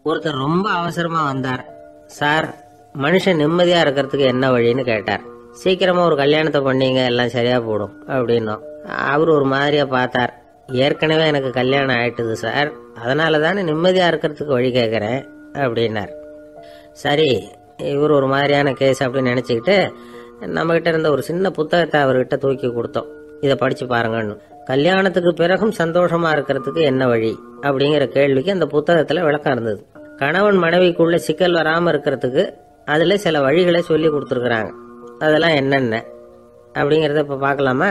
ஒருத்தர் ரொம்ப அவசரமா வந்தார். சார், மனுஷன் நிம்மதியா இருக்கிறதுக்கு என்ன வழின்னு கேட்டார். சீக்கிரமா ஒரு கல்யாணத்தை பண்ணீங்க, எல்லாம் சரியா போடும் அப்படின்னோம். அவர் ஒரு மாதிரியா பார்த்தார். ஏற்கனவே எனக்கு கல்யாணம் ஆயிட்டுது சார், அதனால தானே நிம்மதியா இருக்கிறதுக்கு வழி கேட்கறேன் அப்படின்னார். சரி, இவர் ஒரு மாதிரியான கேஸ் அப்படின்னு நினைச்சுக்கிட்டு நம்ம கிட்ட இருந்த ஒரு சின்ன புத்தகத்தை அவர்கிட்ட தூக்கி கொடுத்தோம். இதை படிச்சு பாருங்கன்னு. கல்யாணத்துக்கு பிறகும் சந்தோஷமா இருக்கிறதுக்கு என்ன வழி அப்படிங்கிற கேள்விக்கு அந்த புத்தகத்துல விளக்கம் இருந்தது. கணவன் மனைவிக்குள்ள சிக்கல் வராம இருக்கிறதுக்கு அதுல சில வழிகளை சொல்லி கொடுத்துருக்குறாங்க. அதெல்லாம் என்னென்ன அப்படிங்கறத இப்ப பாக்கலாமா?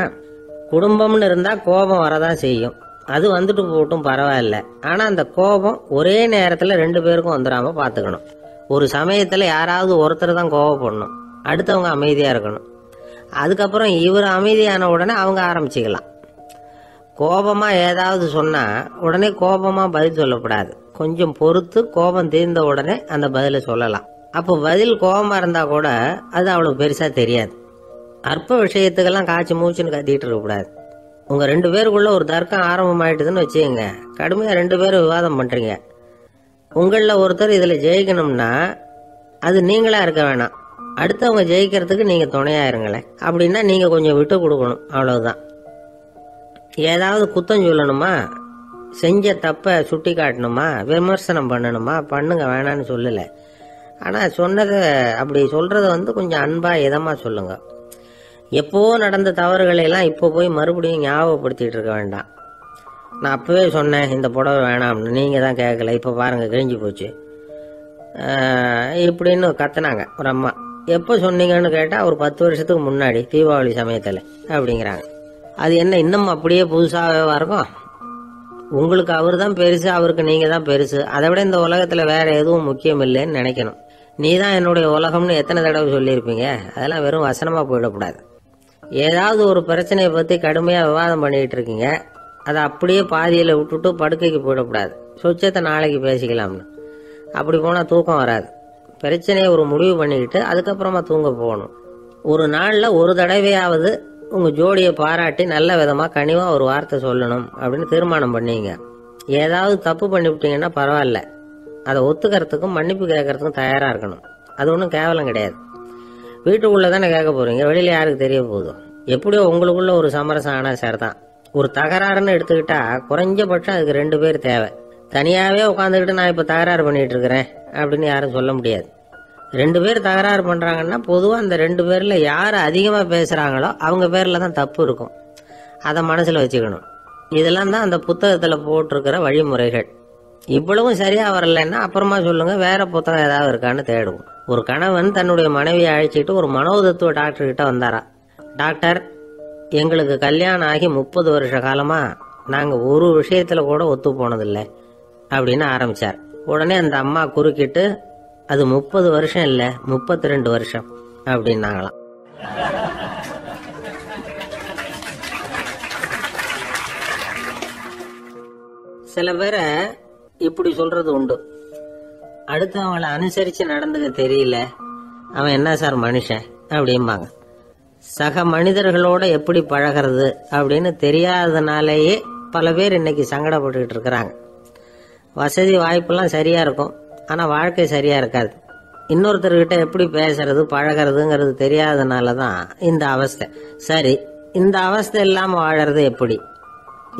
குடும்பம்னு இருந்தா கோபம் வரதான் செய்யும். அது வந்துட்டு போட்டும் பரவாயில்ல. ஆனா அந்த கோபம் ஒரே நேரத்துல 2 பேருக்கும் வந்துடாம பாத்துக்கணும். ஒரு சமயத்துல யாராவது ஒருத்தர் தான் கோபப்படணும், அடுத்தவங்க அமைதியா இருக்கணும். அதுக்கப்புறம் இவர் அமைதியான உடனே அவங்க ஆரம்பிச்சுக்கலாம். கோபமா ஏதாவது சொன்னா உடனே கோபமா பதில் சொல்லக்கூடாது. கொஞ்சம் பொறுத்து கோபம் தீர்ந்த உடனே அந்த பதில சொல்லலாம். அப்போ பதில் கோபமா இருந்தா கூட அது அவ்வளவு பெருசா தெரியாது. அற்ப விஷயத்துக்கெல்லாம் காய்ச்சி மூச்சுன்னு கத்திட்டு இருக்கக்கூடாது. உங்க 2 பேருக்குள்ள ஒரு தர்க்கம் ஆரம்பமாயிட்டுதுன்னு வச்சுக்கோங்க. கடுமையா 2 பேரும் விவாதம் பண்றீங்க. உங்கள ஒருத்தர் இதுல ஜெயிக்கணும்னா அது நீங்களா இருக்க வேணாம், அடுத்தவங்க ஜெயிக்கிறதுக்கு நீங்க துணையா இருங்களேன். அப்படின்னா நீங்க கொஞ்சம் விட்டு கொடுக்கணும், அவ்வளவுதான். ஏதாவது குத்தம் சொல்லணுமா, செஞ்ச தப்ப சுட்டி காட்டணுமா, விமர்சனம் பண்ணணுமா, பண்ணுங்க, வேணான்னு சொல்லல. ஆனா சொன்னதை அப்படி சொல்றத கொஞ்சம் அன்பா இதமா சொல்லுங்க. எப்போ நடந்த தவறுகளை எல்லாம் இப்போ போய் மறுபடியும் ஞாபகப்படுத்திட்டு இருக்க வேண்டாம். நான் அப்பவே சொன்னேன் இந்த புடவை வேணாம்னு, நீங்க தான் கேட்கல, இப்ப பாருங்க கிழிஞ்சு போச்சு இப்படின்னு கத்துனாங்க ஒரு அம்மா. எப்போ சொன்னீங்கன்னு கேட்டா ஒரு 10 வருஷத்துக்கு முன்னாடி தீபாவளி சமயத்துல அப்படிங்கிறாங்க. அது என்ன இன்னும் அப்படியே புதுசாகவே இருக்கும்? உங்களுக்கு அவர் தான் பெருசு, அவருக்கு நீங்க தான் பெருசு. அதை விட இந்த உலகத்துல வேற எதுவும் முக்கியம் இல்லைன்னு நினைக்கணும். நீ தான் என்னுடைய உலகம்னு எத்தனை தடவை சொல்லியிருப்பீங்க? அதெல்லாம் வெறும் வசனமா போயிடக்கூடாது. ஏதாவது ஒரு பிரச்சனையை பத்தி கடுமையா விவாதம் பண்ணிட்டு இருக்கீங்க, அதை அப்படியே பாதியில விட்டுட்டு படுக்கைக்கு போயிடக்கூடாது. சொச்சத்தை நாளைக்கு பேசிக்கலாம்னு. அப்படி போனா தூக்கம் வராது. பிரச்சனையை ஒரு முடிவு பண்ணிக்கிட்டு அதுக்கப்புறமா தூங்க போகணும். ஒரு நாள்ல ஒரு தடவையாவது உங்க ஜோடியை பாராட்டி நல்ல விதமா கனிவா ஒரு வார்த்தை சொல்லணும் அப்படின்னு தீர்மானம் பண்ணீங்க. ஏதாவது தப்பு பண்ணிவிட்டீங்கன்னா பரவாயில்ல, அதை ஒத்துக்கிறதுக்கும் மன்னிப்பு கேட்கறதுக்கும் தயாரா இருக்கணும். அது ஒன்றும் கேவலம் கிடையாது. வீட்டுக்குள்ளதானே கேட்க போறீங்க, வெளியில யாருக்கு தெரிய போதும்? எப்படியோ உங்களுக்குள்ள ஒரு சமரசம் ஆனா சரிதான். ஒரு தகராறுன்னு எடுத்துக்கிட்டா குறைஞ்சபட்சம் அதுக்கு 2 பேர் தேவை. தனியாவே உட்காந்துக்கிட்டு நான் இப்ப தகராறு பண்ணிட்டு இருக்கிறேன் அப்படின்னு யாரும் சொல்ல முடியாது. 2 பேர் தகராறு பண்றாங்கன்னா பொதுவா அந்த 2 பேர்ல யாரு அதிகமா பேசுறாங்களோ அவங்க பேர்ல தான் தப்பு இருக்கும். அதை மனசுல வச்சுக்கணும். இதெல்லாம் தான் அந்த புத்தகத்துல போட்டிருக்கிற வழிமுறைகள். இவ்வளவும் சரியா வரலன்னா அப்புறமா சொல்லுங்க, வேற புத்தகம் ஏதாவது இருக்கான்னு தேடுவோம். ஒரு கணவன் தன்னுடைய மனைவியை அழைச்சிட்டு ஒரு மனோதத்துவ டாக்டர் கிட்ட வந்தாரா. டாக்டர், எங்களுக்கு கல்யாணம் ஆகி 30 வருஷ காலமா நாங்க ஒரு விஷயத்துல கூட ஒத்து போனதில்லை அப்படின்னு ஆரம்பிச்சார். உடனே அந்த அம்மா குறுக்கிட்டு, அது 30 வருஷம் இல்ல 32 வருஷம் அப்படின்னாங்களாம். சில பேரை இப்படி சொல்றது உண்டு. அடுத்தவங்களை அனுசரிச்சு நடந்துக்க தெரியல, அவன் என்ன சார் மனுஷன் அப்படிம்பாங்க. சக மனிதர்களோட எப்படி பழகிறது அப்படின்னு தெரியாததுனாலேயே பல பேர் இன்னைக்கு சங்கடப்பட்டுக்கிட்டு இருக்கிறாங்க. வசதி வாய்ப்பெல்லாம் சரியா இருக்கும், ஆனா வாழ்க்கை சரியா இருக்காது. இன்னொருத்தர்கிட்ட எப்படி பேசுறது பழகிறதுங்கிறது தெரியாததுனாலதான் இந்த அவஸ்தை. சரி, இந்த அவஸ்தை இல்லாம வாழறது எப்படி?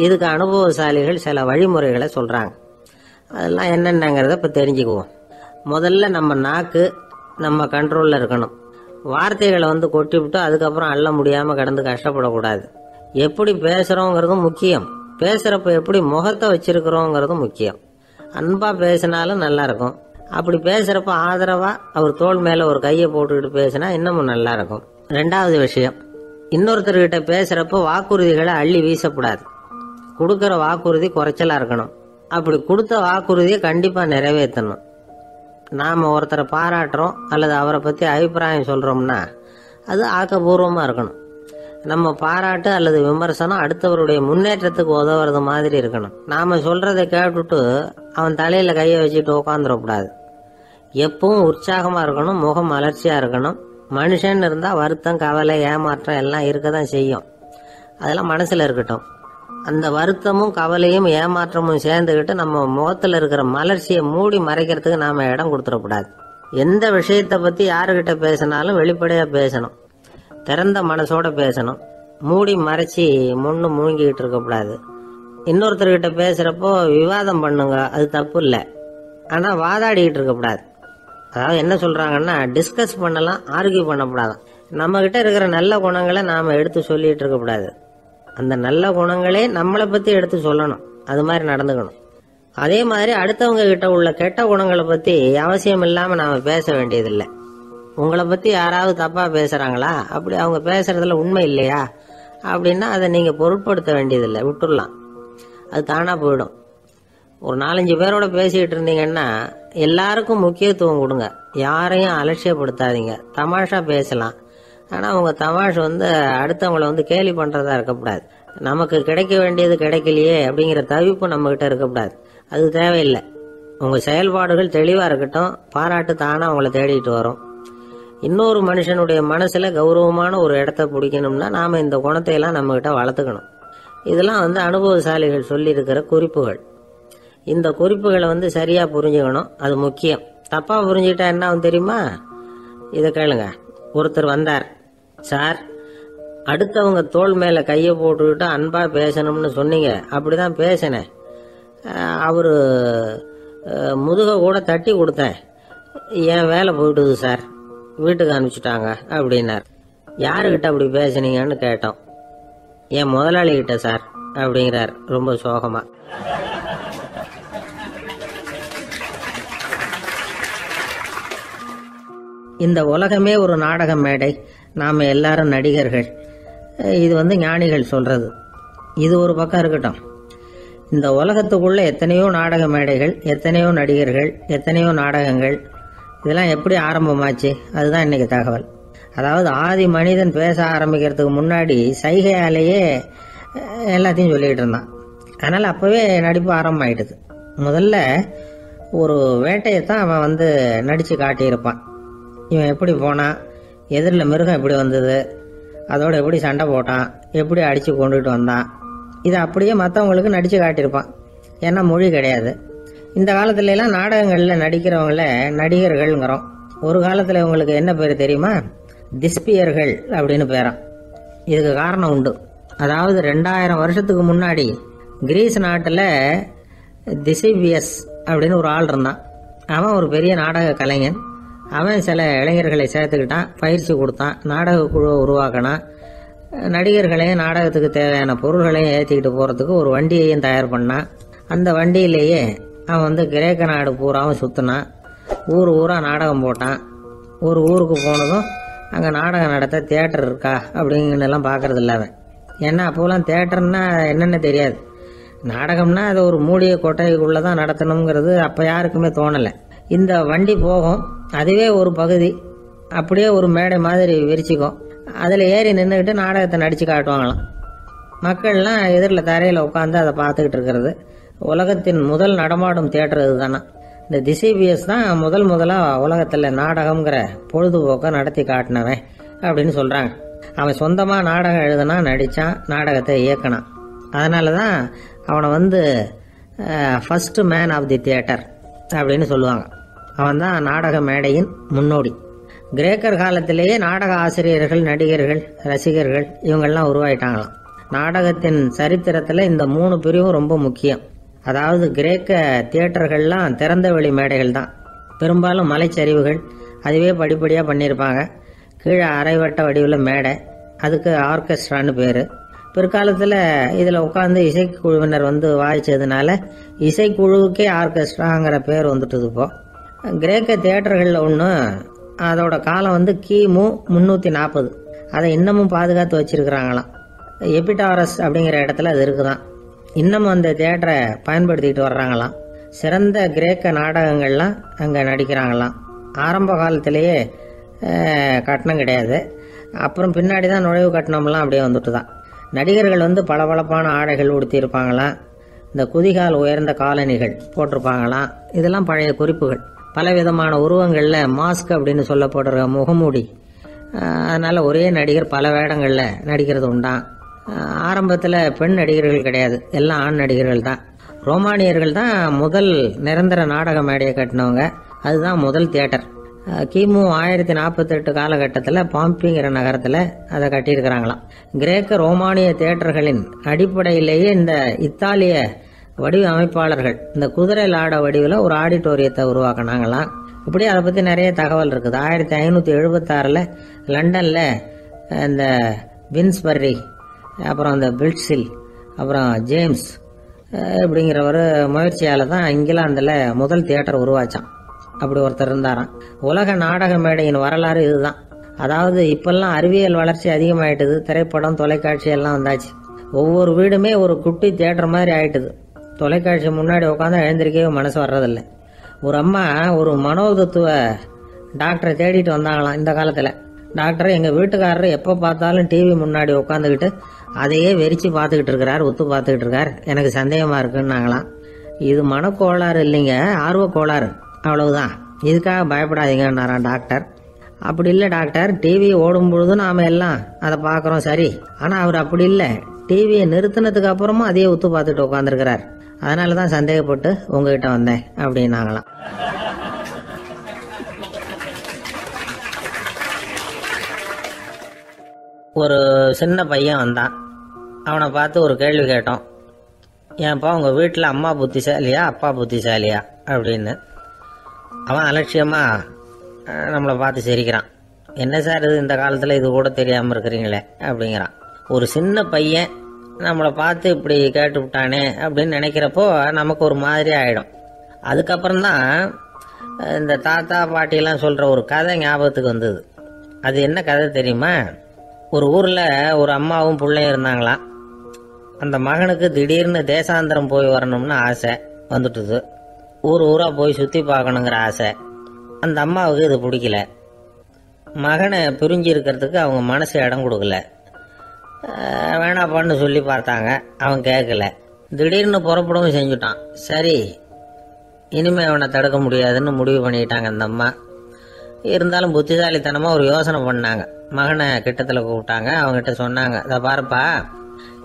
இதுக்கு அனுபவசாலிகள் சில வழிமுறைகளை சொல்றாங்க. அதெல்லாம் என்னென்னங்கிறத இப்ப தெரிஞ்சுக்குவோம். முதல்ல நம்ம நாக்கு நம்ம கண்ட்ரோல்ல இருக்கணும். வார்த்தைகளை கொட்டி விட்டு அதுக்கப்புறம் அள்ள முடியாம கடந்து கஷ்டப்படக்கூடாது. எப்படி பேசுறோங்கிறதும் முக்கியம், பேசுறப்ப எப்படி முகத்தை வச்சிருக்கிறோங்கிறதும் முக்கியம். அன்பா பேசினாலும் நல்லா இருக்கும். அப்படி பேசுறப்ப ஆதரவா அவர் தோள் மேல ஒரு கையை போட்டுக்கிட்டு பேசினா இன்னமும் நல்லா இருக்கும். 2வது விஷயம், இன்னொருத்தர்கிட்ட பேசுறப்ப வாக்குறுதிகளை அள்ளி வீசக்கூடாது. கொடுக்கற வாக்குறுதி குறைச்சலா இருக்கணும். அப்படி கொடுத்த வாக்குறுதியை கண்டிப்பா நிறைவேற்றணும். நாம ஒருத்தரை பாராட்டுறோம் அல்லது அவரை பத்தி அபிப்பிராயம் சொல்றோம்னா அது ஆக்கப்பூர்வமா இருக்கணும். நம்ம பாராட்டு அல்லது விமர்சனம் அடுத்தவருடைய முன்னேற்றத்துக்கு உதவுறது மாதிரி இருக்கணும். நாம சொல்றதை கேட்டுட்டு அவன் தலையில கையை வச்சுட்டு உட்காந்துடக்கூடாது. எப்பவும் உற்சாகமா இருக்கணும், முகம் மலர்ச்சியா இருக்கணும். மனுஷன் இருந்தா வருத்தம், கவலை, ஏமாற்றம் எல்லாம் இருக்கதான் செய்யும். அதெல்லாம் மனசுல இருக்கட்டும். அந்த வருத்தமும் கவலையும் ஏமாற்றமும் சேர்ந்துக்கிட்டு நம்ம முகத்தில் இருக்கிற மலர்ச்சியை மூடி மறைக்கிறதுக்கு நாம் இடம் கொடுத்துடக்கூடாது. எந்த விஷயத்தை பற்றி யாருக்கிட்ட பேசினாலும் வெளிப்படையாக பேசணும், திறந்த மனசோட பேசணும். மூடி மறைச்சி முன்னு மூழ்கிக்கிட்டு இருக்கக்கூடாது. இன்னொருத்தர்கிட்ட பேசுகிறப்போ விவாதம் பண்ணுங்க, அது தப்பு இல்லை. ஆனால் வாதாடிக்கிட்டு இருக்கக்கூடாது. அதாவது என்ன சொல்கிறாங்கன்னா, டிஸ்கஸ் பண்ணலாம், ஆர்கியூ பண்ணக்கூடாது. நம்மக்கிட்ட இருக்கிற நல்ல குணங்களை நாம் எடுத்து சொல்லிகிட்டு இருக்கக்கூடாது. அந்த நல்ல குணங்களே நம்மளை பற்றி எடுத்து சொல்லணும், அது மாதிரி நடந்துக்கணும். அதே மாதிரி அடுத்தவங்க கிட்ட உள்ள கெட்ட குணங்களை பற்றி அவசியம் இல்லாமல் நாம் பேச வேண்டியதில்லை. உங்களை பற்றி யாராவது தப்பாக பேசுகிறாங்களா, அப்படி அவங்க பேசுகிறதுல உண்மை இல்லையா அப்படின்னா அதை நீங்கள் பொருட்படுத்த வேண்டியதில்லை, விட்டுடலாம். அது தானாக போயிடும். ஒரு 4-5 பேரோட பேசிக்கிட்டு இருந்தீங்கன்னா எல்லாருக்கும் முக்கியத்துவம் கொடுங்க, யாரையும் அலட்சியப்படுத்தாதீங்க. தமாஷா பேசலாம், ஆனால் உங்கள் தமாஷ் அடுத்தவங்களை கேலி பண்ணுறதா இருக்கக்கூடாது. நமக்கு கிடைக்க வேண்டியது கிடைக்கலையே அப்படிங்கிற தவிப்பு நம்மகிட்ட இருக்கக்கூடாது, அது தேவையில்லை. உங்கள் செயல்பாடுகள் தெளிவாக இருக்கட்டும், பாராட்டு தானாக அவங்கள தேடிட்டு வரும். இன்னொரு மனுஷனுடைய மனசில் கௌரவமான ஒரு இடத்த பிடிக்கணும்னா நாம் இந்த குணத்தை எல்லாம் நம்மகிட்ட வளர்த்துக்கணும். இதெல்லாம் அனுபவசாலிகள் சொல்லியிருக்கிற குறிப்புகள். இந்த குறிப்புகளை சரியாக புரிஞ்சுக்கணும், அது முக்கியம். தப்பாக புரிஞ்சுக்கிட்டா என்ன ஆகும் தெரியுமா? இதை கேளுங்க. ஒருத்தர் வந்தார், சார் அடுத்தவங்க தோள் மேலே கையை போட்டுக்கிட்டு அன்பாக பேசணும்னு சொன்னீங்க, அப்படி தான் பேசினேன். அவர் முதுகை கூட தட்டி கொடுத்தேன், என் வேலை போயிட்டுது சார், வீட்டுக்கு அனுப்பிச்சிட்டாங்க அப்படின்னார். யாருக்கிட்ட அப்படி பேசுனீங்கன்னு கேட்டோம். என் முதலாளிகிட்ட சார் அப்படிங்கிறார் ரொம்ப சோகமா. இந்த உலகமே ஒரு நாடக மேடை, நாம் எல்லாரும் நடிகர்கள். இது ஞானிகள் சொல்றது. இது ஒரு பக்கம் இருக்கட்டும். இந்த உலகத்துக்குள்ள எத்தனையோ நாடக மேடைகள், எத்தனையோ நடிகர்கள், எத்தனையோ நாடகங்கள், இதெல்லாம் எப்படி ஆரம்பமாச்சு? அதுதான் இன்னைக்கு தகவல். அதாவது ஆதி மனிதன் பேச ஆரம்பிக்கிறதுக்கு முன்னாடி சைகையாலேயே எல்லாத்தையும் சொல்லிக்கிட்டு இருந்தான். அதனால் அப்போவே நடிப்பு ஆரம்பமாயிடுது. முதல்ல ஒரு வேட்டையைத்தான் அவன் நடித்து காட்டியிருப்பான். இவன் எப்படி போனான், எதிரில் மிருகம் எப்படி வந்தது, அதோட எப்படி சண்டை போட்டான், எப்படி அடித்து கொண்டுகிட்டு வந்தான், இதை அப்படியே மற்றவங்களுக்கு நடித்து காட்டியிருப்பான். ஏன்னா மொழி கிடையாது. இந்த காலத்துலலாம் நாடகங்களில் நடிக்கிறவங்கள நடிகர்கள்ங்கிறோம். ஒரு காலத்தில் இவங்களுக்கு என்ன பேர் தெரியுமா? திஸ்பியர்கள் அப்படின்னு பேரான். இதுக்கு காரணம் உண்டு. அதாவது 2000 வருஷத்துக்கு முன்னாடி கிரீஸ் நாட்டில் திசிபியஸ் அப்படின்னு ஒரு ஆள் இருந்தான். அவன் ஒரு பெரிய நாடக கலைஞன். அவன் சில இளைஞர்களை சேர்த்துக்கிட்டான், பயிற்சி கொடுத்தான், நாடக குழுவை உருவாக்கினான். நடிகர்களையும் நாடகத்துக்கு தேவையான பொருள்களையும் ஏற்றிக்கிட்டு போகிறதுக்கு ஒரு வண்டியையும் தயார் பண்ணான். அந்த வண்டியிலேயே அவன் கிரேக்க நாடு பூராவும் சுற்றினான். ஊர் ஊராக நாடகம் போட்டான். ஒரு ஊருக்கு போனதும் அங்கே நாடகம் நடத்த தியேட்டர் இருக்கா அப்படிங்கன்னெல்லாம் பார்க்கறது இல்லை அவன். ஏன்னா அப்போலாம் தியேட்டர்னா என்னென்ன தெரியாது. நாடகம்னா அதை ஒரு மூடிய கொட்டைக்குள்ளே தான் நடத்தணுங்கிறது அப்போ யாருக்குமே தோணலை. இந்த வண்டி போகும், அதுவே ஒரு பகுதி அப்படியே ஒரு மேடை மாதிரி விரிச்சிக்கும். அதில் ஏறி நின்றுக்கிட்டு நாடகத்தை நடித்து காட்டுவாங்களாம். மக்கள்லாம் எதிரில் தரையில் உட்காந்து அதை பார்த்துக்கிட்டு இருக்கிறது. உலகத்தின் முதல் நடமாடும் தியேட்டர் இது தானே. இந்த திசிபியஸ் தான் முதலாக உலகத்தில் நாடகம்ங்கிற பொழுதுபோக்கை நடத்தி காட்டினவன் அப்படின்னு சொல்கிறாங்க. அவன் சொந்தமாக நாடகம் எழுதுனா, நடித்தான், நாடகத்தை இயக்கினான். அதனால தான் அவனை first man of the theatre அப்படின்னு சொல்லுவாங்க. அவன் தான் நாடக மேடையின் முன்னோடி. கிரேக்கர் காலத்திலேயே நாடக ஆசிரியர்கள், நடிகர்கள், ரசிகர்கள் இவங்கெல்லாம் உருவாயிட்டாங்களாம். நாடகத்தின் சரித்திரத்தில் இந்த 3 பிரிவும் ரொம்ப முக்கியம். அதாவது கிரேக்க தியேட்டர்கள்லாம் திறந்த வெளி மேடைகள் தான். பெரும்பாலும் மலைச்சரிவுகள், அதுவே படிப்படியாக பண்ணியிருப்பாங்க. கீழே அரைவட்ட வடிவில் மேடை, அதுக்கு ஆர்கெஸ்ட்ரான்னு பேர். பிற்காலத்தில் இதில் உட்காந்து இசைக்குழுவினர் வாய்ச்சதுனால இசைக்குழுவுக்கே ஆர்கெஸ்ட்ராங்கிற பேர் வந்துட்டுது. இப்போ கிரேக்க தியேட்டர்களில் ஒன்று, அதோட காலம் கிமு 340. அதை இன்னமும் பாதுகாத்து வச்சிருக்கிறாங்களாம். எபிடாரஸ் அப்படிங்கிற இடத்துல அது இருக்குதான். இன்னமும் அந்த தியேட்டரை பயன்படுத்திக்கிட்டு வர்றாங்களாம். சிறந்த கிரேக்க நாடகங்கள்லாம் அங்கே நடிக்கிறாங்களாம். ஆரம்ப காலத்திலேயே கட்டணம் கிடையாது. அப்புறம் பின்னாடி தான் நுழைவு கட்டணம்லாம் அப்படியே வந்துட்டு தான். நடிகர்கள் பளபளப்பான ஆடைகள் உடுத்தியிருப்பாங்களாம். இந்த குதிகால் உயர்ந்த காலணிகள் போட்டிருப்பாங்களாம். இதெல்லாம் பழைய குறிப்புகள். பலவிதமான உருவங்களில் மாஸ்க் அப்படின்னு சொல்லப்படுற முகமூடி. அதனால் ஒரே நடிகர் பல வேடங்களில் நடிக்கிறது உண்டான். ஆரம்பத்தில் பெண் நடிகர்கள் கிடையாது, எல்லாம் ஆண் நடிகர்கள் தான். ரோமானியர்கள் தான் முதல் நிரந்தர நாடக மேடையை கட்டினவங்க. அதுதான் முதல் தியேட்டர். கிமு 1048 காலகட்டத்தில் பாம்பிங்கிற நகரத்தில் அதை கட்டியிருக்கிறாங்களாம். கிரேக்க ரோமானிய தியேட்டர்களின் அடிப்படையிலேயே இந்த இத்தாலிய வடிவமைப்பாளர்கள் இந்த குதிரை லாட வடிவில் ஒரு ஆடிட்டோரியத்தை உருவாக்கினாங்களாம். இப்படி அதை பற்றி நிறைய தகவல் இருக்குது. 1576 லண்டனில் இந்த வின்ஸ்பர்ரி, அப்புறம் இந்த பில்ட்ஸில், அப்புறம் ஜேம்ஸ் இப்படிங்கிறவர் முயற்சியால் தான் இங்கிலாந்தில் முதல் தியேட்டர் உருவாச்சான். அப்படி ஒருத்தர் இருந்தாராம். உலக நாடக மேடையின் வரலாறு இதுதான். அதாவது இப்பெல்லாம் அறிவியல் வளர்ச்சி அதிகமாயிட்டுது, திரைப்படம் தொலைக்காட்சி எல்லாம் வந்தாச்சு. ஒவ்வொரு வீடுமே ஒரு குட்டி தியேட்டர் மாதிரி ஆயிட்டுது. தொலைக்காட்சி முன்னாடி உட்காந்து எழுந்திருக்கவே மனசு வர்றதில்லை. ஒரு அம்மா ஒரு மனோதத்துவ டாக்டரை தேடிட்டு வந்தாங்களாம் இந்த காலத்தில். டாக்டர், எங்கள் வீட்டுக்காரர் எப்போ பார்த்தாலும் டிவி முன்னாடி உட்காந்துக்கிட்டு அதையே வெறிச்சு பார்த்துக்கிட்டு இருக்கிறார், ஒத்து பார்த்துக்கிட்டு இருக்கார், எனக்கு சந்தேகமாக இருக்குன்னாங்களாம். இது மனக்கோளாறு இல்லைங்க, ஆர்வக்கோளாறு, அவ்வளவுதான், இதுக்காக பயப்படாதீங்கன்னாரான் டாக்டர். அப்படி இல்லை டாக்டர், டிவி ஓடும் பொழுது நாம் எல்லாம் அதை பார்க்குறோம் சரி, ஆனால் அவர் அப்படி இல்லை, டிவியை நிறுத்தினதுக்கு அப்புறமும் அதையே ஒத்து பார்த்துட்டு உட்காந்துருக்கிறார், அதனால தான் சந்தேகப்பட்டு உங்ககிட்ட வந்தேன் அப்படின்னாங்களாம். ஒரு சின்ன பையன் வந்தான். அவனை பார்த்து ஒரு கேள்வி கேட்டோம். ஏன்ப்பா உங்கள் வீட்டில் அம்மா புத்திசாலியா அப்பா புத்திசாலியா அப்படின்னு. அவன் அலட்சியமாக நம்மளை பார்த்து சிரிக்கிறான். என்ன சார் இது, இந்த காலத்தில் இது கூட தெரியாமல் இருக்கிறீங்களே அப்படிங்கிறான். ஒரு சின்ன பையன் நம்மளை பார்த்து இப்படி கேட்டு விட்டானே அப்படின்னு நினைக்கிறப்போ நமக்கு ஒரு மாதிரி ஆகிடும். அதுக்கப்புறம்தான் இந்த தாத்தா பாட்டியெல்லாம் சொல்கிற ஒரு கதை ஞாபகத்துக்கு வந்தது. அது என்ன கதை தெரியுமா? ஒரு ஊரில் ஒரு அம்மாவும் பிள்ளையும் இருந்தாங்களாம். அந்த மகனுக்கு திடீர்னு தேசாந்திரம் போய் வரணும்னு ஆசை வந்துட்டுது. ஊராக போய் சுற்றி பார்க்கணுங்கிற ஆசை. அந்த அம்மாவுக்கு இது பிடிக்கல. மகனை பிரிஞ்சு இருக்கிறதுக்கு அவங்க மனசு இடம் கொடுக்கல. வேணாப்பான்னு சொல்லி பார்த்தாங்க, அவன் கேட்கல. திடீர்னு புறப்படவும் செஞ்சுட்டான். சரி, இனிமேல் அவனை தடுக்க முடியாதுன்னு முடிவு பண்ணிட்டாங்க அந்த அம்மா. இருந்தாலும் புத்திசாலித்தனமாக ஒரு யோசனை பண்ணாங்க. மகனை கிட்டத்தில் கூப்பிட்டாங்க. அவங்ககிட்ட சொன்னாங்க, இதை பாருப்பா,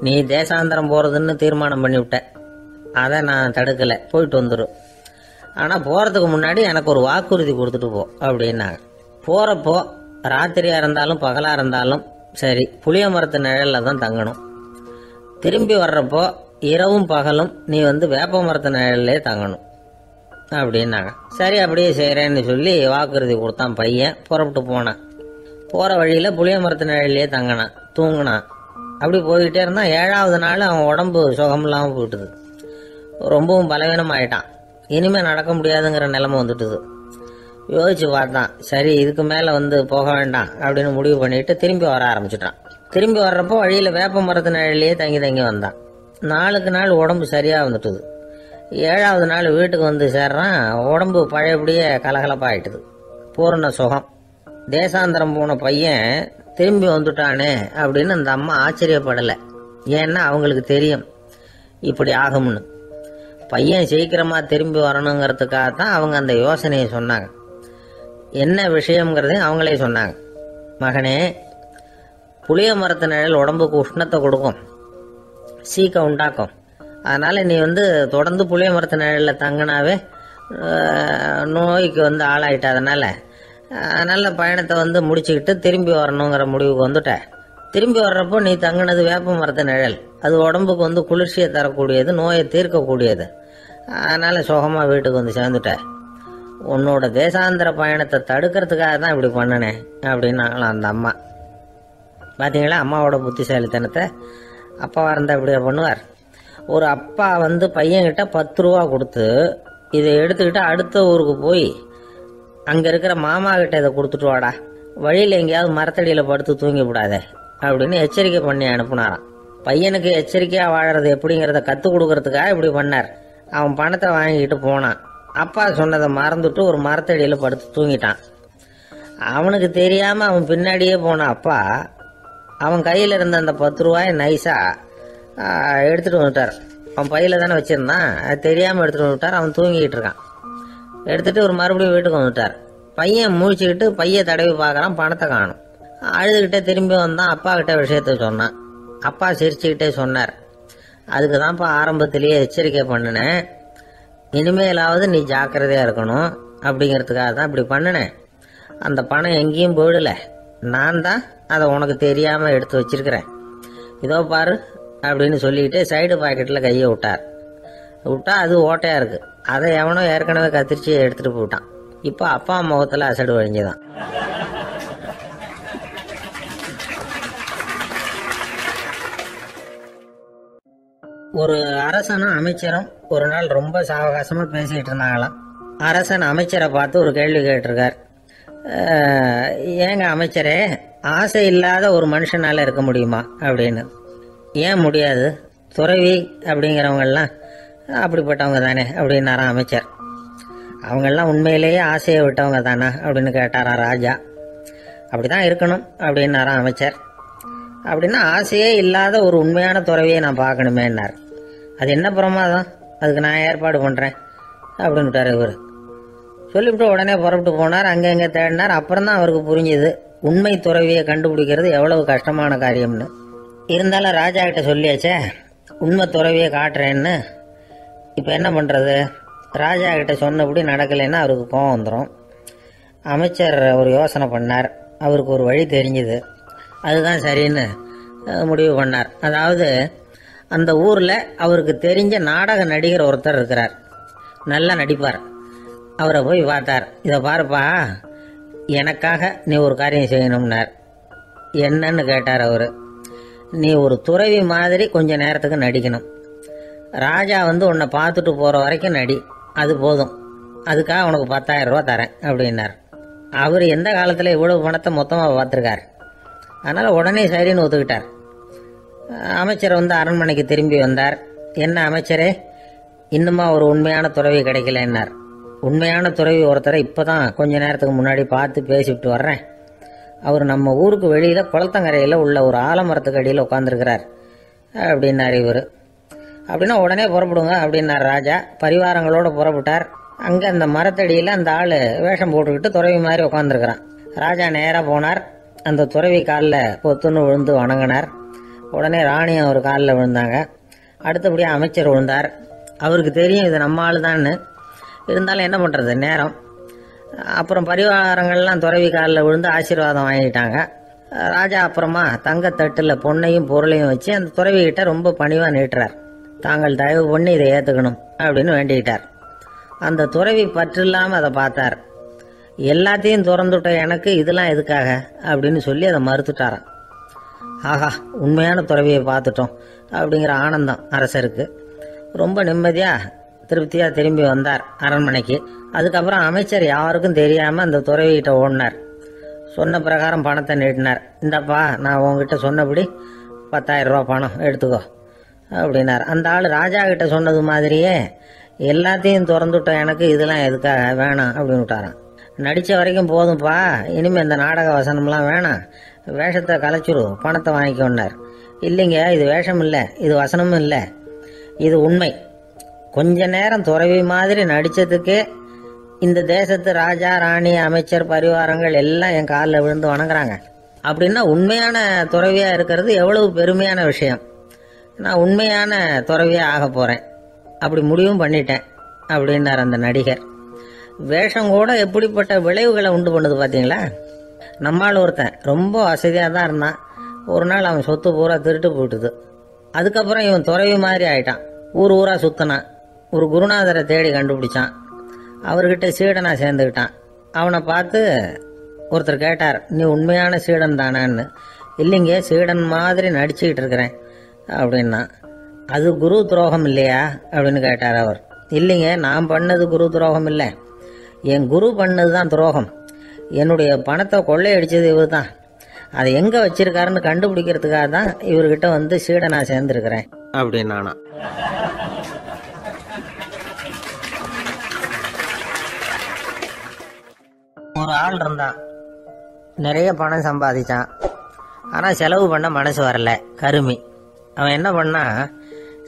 நீ தேசாந்திரம் போகிறதுன்னு தீர்மானம் பண்ணிவிட்ட, அதை நான் தடுக்கலை, போயிட்டு வந்துடும். ஆனால் போகிறதுக்கு முன்னாடி எனக்கு ஒரு வாக்குறுதி கொடுத்துட்டு போ அப்படின்னாங்க. போகிறப்போ ராத்திரியாக இருந்தாலும் பகலாக இருந்தாலும் சரி, புளிய மரத்து நிழலில் தான் தங்கணும். திரும்பி வர்றப்போ இரவும் பகலும் நீ வேப்ப மரத்து நிழல்லே தங்கணும் அப்படின்னாங்க. சரி, அப்படியே செய்கிறேன்னு சொல்லி வாக்குறுதி கொடுத்தான் பையன். புறப்பட்டு போனான். போகிற வழியில் புளிய மரத்து நிழல்லையே தங்கினான், தூங்கினான். அப்படி போய்கிட்டே இருந்தான். 7வது நாள் அவன் உடம்பு சுகம் இல்லாமல் போயிட்டுது. ரொம்பவும் பலவீனமாயிட்டான். இனிமேல் நடக்க முடியாதுங்கிற நிலைமை வந்துட்டுது. யோசிச்சு பார்த்தான். சரி, இதுக்கு மேலே போக வேண்டாம் அப்படின்னு முடிவு பண்ணிட்டு திரும்பி வர ஆரம்பிச்சிட்டான். திரும்பி வர்றப்போ வழியில் வேப்ப மரத்து நிழல்லையே தங்கி தங்கி வந்தான். நாளுக்கு நாள் உடம்பு சரியாக வந்துட்டுது. 7வது நாள் வீட்டுக்கு சேர்றான். உடம்பு பழையபடியே கலகலப்பாயிட்டுது. பூர்ண சுகம். தேசாந்திரம் போன பையன் திரும்பி வந்துட்டானே அப்படின்னு அந்த அம்மா ஆச்சரியப்படலை. ஏன்னா அவங்களுக்கு தெரியும் இப்படி ஆகும்னு. பையன் சீக்கிரமாக திரும்பி வரணுங்கிறதுக்காக தான் அவங்க அந்த யோசனையை சொன்னாங்க. என்ன விஷயங்கிறதையும் அவங்களே சொன்னாங்க. மகனே, புளிய மரத்து நிழல் உடம்புக்கு உஷ்ணத்தை கொடுக்கும், சீக்க உண்டாக்கும். அதனால் நீ தொடர்ந்து புளிய மரத்து நிழலில் தங்கினாவே நோய்க்கு ஆளாயிட்ட. அதனால் பயணத்தை முடிச்சுக்கிட்டு திரும்பி வரணுங்கிற முடிவுக்கு வந்துட்ட. திரும்பி வர்றப்போ நீ தங்கினது வேப்ப மரத்து நிழல். அது உடம்புக்கு குளிர்ச்சியை தரக்கூடியது, நோயை தீர்க்கக்கூடியது. அதனால் சுகமாக வீட்டுக்கு சேர்ந்துட்ட. உன்னோட தேசாந்திர பயணத்தை தடுக்கிறதுக்காக தான் இப்படி பண்ணினேன் அப்படின்னாங்களாம் அந்த அம்மா. பார்த்தீங்களா அம்மாவோட புத்திசாலித்தனத்தை? அப்பாவாக இருந்தால் இப்படியா பண்ணுவார்? ஒரு அப்பா பையன்கிட்ட 10 ரூபா கொடுத்து இதை எடுத்துக்கிட்டு அடுத்த ஊருக்கு போய் அங்கே இருக்கிற மாமா கிட்ட இதை கொடுத்துட்டு வாடா, வழியில் எங்கேயாவது மரத்தடியில் படுத்து தூங்கி விடாதே அப்படின்னு எச்சரிக்கை பண்ணி அனுப்புனாராம். பையனுக்கு எச்சரிக்கையாக வாழறது எப்படிங்கிறத கற்றுக் கொடுக்கறதுக்காக இப்படி பண்ணார். அவன் பணத்தை வாங்கிக்கிட்டு போனான். அப்பா சொன்னதை மறந்துட்டு ஒரு மரத்தடியில் படுத்து தூங்கிட்டான். அவனுக்கு தெரியாமல் அவன் பின்னாடியே போன அப்பா அவன் கையில் இருந்த அந்த 10 ரூபாயை நைஸாக எடுத்துகிட்டு வந்துட்டார். அவன் பையில் தானே வச்சுருந்தான், அது தெரியாமல் எடுத்துகிட்டு வந்துட்டார். அவன் தூங்கிக்கிட்டு இருக்கான். எடுத்துகிட்டு ஒரு மறுபடியும் வீட்டுக்கு வந்துட்டார். பையன் முழிச்சுக்கிட்டு பையை தடவி பார்க்குறான், பணத்தை காணும். அழுதுகிட்டே திரும்பி வந்தான். அப்பா கிட்ட விஷயத்த சொன்னான். அப்பா சிரிச்சுக்கிட்டே சொன்னார், அதுக்கு தான்ப்பா ஆரம்பத்திலேயே எச்சரிக்கை பண்ணினேன், இனிமேலாவது நீ ஜாக்கிரதையாக இருக்கணும் அப்படிங்கிறதுக்காக தான் இப்படி பண்ணினேன். அந்த பணம் எங்கேயும் போயிடல, நான் தான் அதை உனக்கு தெரியாமல் எடுத்து வச்சிருக்கிறேன். இதோ பாரு அப்படின்னு சொல்லிட்டு சைடு பாக்கெட்டில் கையை விட்டா அது ஓட்டையாக இருக்குது. அதை எவனோ ஏற்கனவே கத்திரிச்சு எடுத்துகிட்டு போயிட்டான். இப்போ அப்பா முகத்தில் அசடு வழிஞ்சுதான். ஒரு அரசனும் அமைச்சரும் ஒரு நாள் ரொம்ப சாவகாசமா பேசிட்டு இருந்தாங்களாம். அரசன் அமைச்சரை பார்த்து ஒரு கேள்வி கேட்டிருக்கார். ஏங்க அமைச்சரே, ஆசை இல்லாத ஒரு மனுஷனால இருக்க முடியுமா அப்படின்னு. ஏன் முடியாது, துறவி அப்படிங்கிறவங்கெல்லாம் அப்படிப்பட்டவங்க தானே அப்படின்னாராம் அமைச்சர். அவங்கெல்லாம் உண்மையிலேயே ஆசையை விட்டவங்க தானா அப்படின்னு கேட்டாரா ராஜா. அப்படிதான் இருக்கணும் அப்படின்னாராம் அமைச்சர். அப்படின்னா ஆசையே இல்லாத ஒரு உண்மையான துறவியை நான் பார்க்கணுமேன்னார். அது என்ன பிரமாதம், அதுக்கு நான் ஏற்பாடு பண்ணுறேன் அப்படின்ட்டார் இவர். சொல்லிவிட்டு உடனே புறப்பட்டு போனார். அங்கே இங்கே தேடினார். அப்புறம் தான் அவருக்கு புரிஞ்சுது உண்மை துறவியை கண்டுபிடிக்கிறது எவ்வளவு கஷ்டமான காரியம்னு. இருந்தாலும் ராஜா கிட்ட சொல்லியாச்சே உண்மை துறவியை காட்டுறேன்னு. இப்போ என்ன பண்ணுறது, ராஜா கிட்ட சொன்னபடி நடக்கலைன்னா அவருக்கு கோவம் வந்துடும். அமைச்சர் ஒரு யோசனை பண்ணார். அவருக்கு ஒரு வழி தெரிஞ்சுது. அதுதான் சரின்னு முடிவு பண்ணார். அதாவது அந்த ஊரில் அவருக்கு தெரிஞ்ச நாடக நடிகர் ஒருத்தர் இருக்கிறார், நல்லா நடிப்பார். அவரை போய் பார்த்தார். இதை பாருப்பா, எனக்காக நீ ஒரு காரியம் செய்யணும்னார். என்னன்னு கேட்டார் அவர். நீ ஒரு துறவி மாதிரி கொஞ்ச நேரத்துக்கு நடிக்கணும். ராஜா உன்னை பார்த்துட்டு போகிற வரைக்கும் நடி, அது போதும். அதுக்காக உனக்கு 10,000 ரூபா தரேன் அப்படின்னார். அவர் எந்த காலத்தில் இவ்வளவு பணத்தை மொத்தமாக பார்த்துருக்கார். அதனால் உடனே சரின்னு ஒத்துக்கிட்டார். அமைச்சர் அரண்மனைக்கு திரும்பி வந்தார். என்ன அமைச்சரே, இன்னுமா ஒரு உண்மையான துறவி கிடைக்கலன்னார். உண்மையான துறவி ஒருத்தரை இப்போ தான் கொஞ்ச நேரத்துக்கு முன்னாடி பார்த்து பேசிவிட்டு வர்றேன். அவர் நம்ம ஊருக்கு வெளியில் குளத்தங்கரையில் உள்ள ஒரு ஆலமரத்துக்கு அடியில் உட்காந்துருக்கிறார் அப்படின்னார் இவர். அப்படின்னா உடனே புறப்படுங்க அப்படின்னார் ராஜா. பரிவாரங்களோடு புறப்பட்டார். அங்கே அந்த மரத்தடியில் அந்த ஆள் வேஷம் போட்டுக்கிட்டு துறவி மாதிரி உட்காந்துருக்கிறான். ராஜா நேராக போனார். அந்த துறவி காலில் பொத்துன்னு விழுந்து வணங்கினார். உடனே ராணியும் அவர் காலில் விழுந்தாங்க. அடுத்தபடியாக அமைச்சர் விழுந்தார். அவருக்கு தெரியும் இது நம்ம ஆள் தான்னு. இருந்தாலும் என்ன பண்ணுறது, நேரம். அப்புறம் பரிவாரங்கள்லாம் துறவி காலில் விழுந்து ஆசீர்வாதம் வாங்கிட்டாங்க. ராஜா அப்புறமா தங்கத்தட்டில் பொண்ணையும் பொருளையும் வச்சு அந்த துறவிகிட்ட ரொம்ப பணிவாக நீட்டுறார். தாங்கள் தயவு பண்ணி இதை ஏற்றுக்கணும் அப்படின்னு வேண்டிக்கிட்டார். அந்த துறவி பற்று இல்லாமல் அதை பார்த்தார். எல்லாத்தையும் திறந்துட்ட எனக்கு இதெல்லாம் எதுக்காக அப்படின்னு சொல்லி அதை மறுத்துட்டாராம். ஆஹா, உண்மையான துறவியை பார்த்துட்டோம் அப்படிங்கிற ஆனந்தம் அரசருக்கு. ரொம்ப நிம்மதியாக திருப்தியாக திரும்பி வந்தார் அரண்மனைக்கு. அதுக்கப்புறம் அமைச்சர் யாருக்கும் தெரியாமல் அந்த துறவிகிட்ட ஓடினார். சொன்ன பிரகாரம் பணத்தை நீட்டினார். இந்தப்பா, நான் உங்ககிட்ட சொன்னபடி 10,000 ரூபா பணம் எடுத்துக்கோ அப்படின்னார். அந்த ஆள் ராஜா கிட்ட சொன்னது மாதிரியே எல்லாத்தையும் திறந்துட்ட எனக்கு இதெல்லாம் எதுக்காக வேணாம் அப்படின்னு விட்டாரான். நடித்த வரைக்கும் போதும்ப்பா, இனிமேல் இந்த நாடக வசனம்லாம் வேணாம், வேஷத்தை கலைச்சிரு, பணத்தை வாங்கிக்கோன்னார். இல்லைங்க, இது வேஷம் இல்லை, இது வசனமும் இல்லை, இது உண்மை. கொஞ்ச நேரம் துறவி மாதிரி நடித்ததுக்கே இந்த தேசத்து ராஜா, ராணி, அமைச்சர், பரிவாரங்கள் எல்லாம் என் காலில் விழுந்து வணங்குறாங்க. அப்படின்னா உண்மையான துறவியாக இருக்கிறது எவ்வளவு பெருமையான விஷயம். நான் உண்மையான துறவியாக ஆக போகிறேன், அப்படி முடிவும் பண்ணிட்டேன் அப்படின்னார் அந்த நடிகர். வேஷம் கூட எப்படிப்பட்ட விளைவுகளை உண்டு பண்ணுது பார்த்தீங்களா. நம்மால் ஒருத்தன் ரொம்ப வசதியாக தான் இருந்தான். ஒரு நாள் அவன் சொத்து பூரா திருட்டு போயிட்டுது. அதுக்கப்புறம் இவன் துறவி மாதிரி ஆயிட்டான். ஊர் ஊராக சுற்றினான். ஒரு குருநாதரை தேடி கண்டுபிடிச்சான். அவர்கிட்ட சீடனா சேர்ந்துக்கிட்டான். அவனை பார்த்து ஒருத்தர் கேட்டார், நீ உண்மையான சீடன் தானான்னு. இல்லைங்க, சீடன் மாதிரி நடிச்சுக்கிட்டு இருக்கிறேன் அப்படின்னா. அது குரு துரோகம் இல்லையா அப்படின்னு கேட்டார் அவர். இல்லைங்க, நான் பண்ணது குரு துரோகம் இல்லை, என் குரு பண்ணது தான் துரோகம். என்னுடைய பணத்தை கொள்ளையடிச்சது இவர் தான். அதை எங்கே வச்சிருக்காருன்னு கண்டுபிடிக்கிறதுக்காக தான் இவர்கிட்ட சீடனா சேர்ந்துருக்கிறேன் அப்படின்னானா. ஒரு ஆள் இருந்தான், நிறைய பணம் சம்பாதிச்சான். ஆனால் செலவு பண்ண மனசு வரல, கருமி. அவன் என்ன பண்ணா,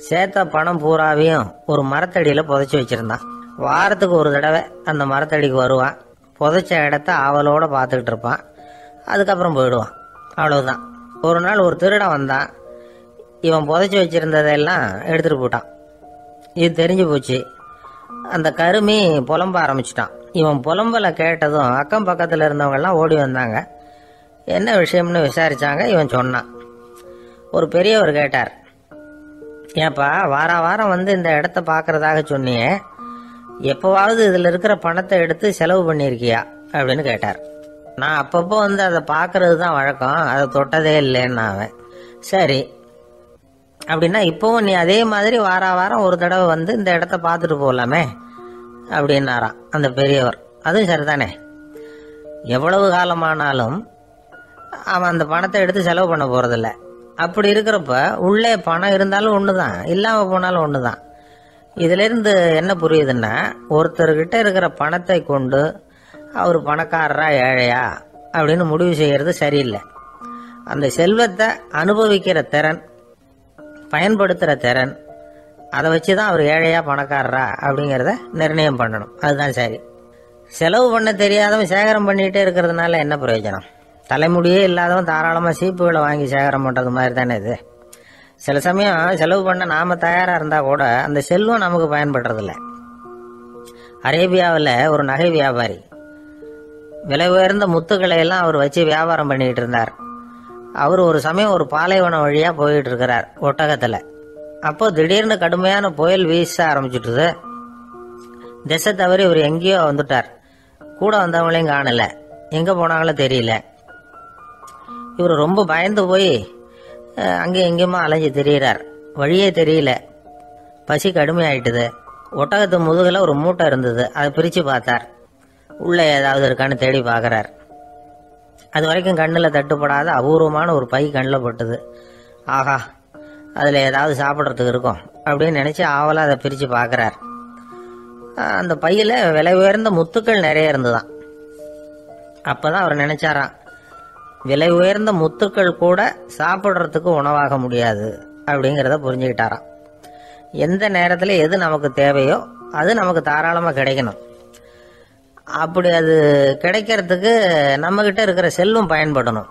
சேர்த்த பணம் பூராவையும் ஒரு மரத்தடியில் புதைச்சி வச்சிருந்தான். வாரத்துக்கு ஒரு தடவை அந்த மரத்தடிக்கு வருவான். புதைச்ச இடத்த ஆவலோடு பார்த்துக்கிட்டு இருப்பான். அதுக்கப்புறம் போயிடுவான். அவ்வளவுதான். ஒரு நாள் ஒரு திருடன் வந்தான். இவன் புதைச்சி வச்சிருந்ததெல்லாம் எடுத்துட்டு போட்டான். இது தெரிஞ்சு போச்சு. அந்த கருமி புலம்ப ஆரம்பிச்சிட்டான். இவன் புலம்பலை கேட்டதும் அக்கம் பக்கத்தில் இருந்தவங்கெல்லாம் ஓடி வந்தாங்க. என்ன விஷயம்னு விசாரிச்சாங்க. இவன் சொன்னான். ஒரு பெரியவர் கேட்டார், ஏப்பா வாரம் வந்து இந்த இடத்த பார்க்கறதாக சொன்னியே, எப்போவாவது இதில் இருக்கிற பணத்தை எடுத்து செலவு பண்ணியிருக்கியா அப்படின்னு கேட்டார். நான் அப்பப்போ வந்து அதை பார்க்கறது தான் வழக்கம், அதை தொட்டதே இல்லைன்னு அவன். சரி அப்படின்னா இப்போவும் நீ அதே மாதிரி வாரம் ஒரு தடவை வந்து இந்த இடத்த பார்த்துட்டு போகலாமே அப்படின்னாராம் அந்த பெரியவர். அதுவும் சரிதானே, எவ்வளவு காலமானாலும் அவன் அந்த பணத்தை எடுத்து செலவு பண்ண போறதில்ல. அப்படி இருக்கிறப்ப உள்ளே பணம் இருந்தாலும் ஒன்று தான், இல்லாமல் போனாலும் ஒன்று தான். இதிலிருந்து என்ன புரியுதுன்னா, ஒருத்தர்கிட்ட இருக்கிற பணத்தை கொண்டு அவர் பணக்காரரா ஏழையா அப்படின்னு முடிவு செய்கிறது சரியில்லை. அந்த செல்வத்தை அனுபவிக்கிற திறன், பயன்படுத்துகிற திறன், அதை வச்சு தான் அவர் ஏழையா பணக்காரரா அப்படிங்கிறத நிர்ணயம் பண்ணணும். அதுதான் சரி. செலவு பண்ண தெரியாதவன் சேகரம் பண்ணிகிட்டே இருக்கிறதுனால என்ன பிரயோஜனம்? தலைமுடியே இல்லாதவன் தாராளமாக சீப்புகளை வாங்கி சேகரம் பண்ணுறது மாதிரி தானே இது. சில சமயம் செலவு பண்ண நாம் தயாராக இருந்தால் கூட அந்த செல்வம் நமக்கு பயன்படுறதில்ல. அரேபியாவில் ஒரு நகை வியாபாரி விலை உயர்ந்த முத்துக்களை எல்லாம் அவர் வச்சு வியாபாரம் பண்ணிக்கிட்டு இருந்தார். அவர் ஒரு சமயம் ஒரு பாலைவனம் வழியாக போயிட்டு இருக்கிறார் ஒட்டகத்தில். அப்போ திடீர்னு கடுமையான புயல் வீச ஆரம்பிச்சுட்டுது. திசை தவறி இவர் எங்கேயோ வந்துட்டார். கூட வந்தவங்களையும் காணல, எங்கே போனாங்களோ தெரியல. இவர் ரொம்ப பயந்து போய் அங்கே எங்கேயுமா அலைஞ்சு திரியிறார். வழியே தெரியல. பசி கடுமையாயிட்டுது. ஒட்டகத்து முதுகில் ஒரு மூட்டை இருந்தது. அதை பிரித்து பார்த்தார். உள்ளே ஏதாவது இருக்கான்னு தேடி பார்க்குறார். அது வரைக்கும் கண்ணில் தட்டுப்படாத அபூர்வமான ஒரு பை கண்ணில் பட்டுது. ஆஹா, அதில் ஏதாவது சாப்பிட்றதுக்கு இருக்கும் அப்படின்னு நினச்சி ஆவலாக அதை பிரித்து பார்க்குறார். அந்த பையில் விலை உயர்ந்த முத்துக்கள் நிறைய இருந்துதான். அப்போ தான் அவர் நினச்சாராம், விலை உயர்ந்த முத்துக்கள் கூட சாப்பிட்றதுக்கு உணவாக முடியாது அப்படிங்கிறத புரிஞ்சுக்கிட்டாராம். எந்த நேரத்தில் எது நமக்கு தேவையோ அது நமக்கு தாராளமாக கிடைக்கணும். அப்படி அது கிடைக்கிறதுக்கு நம்மக்கிட்ட இருக்கிற செல்வம் பயன்படணும்.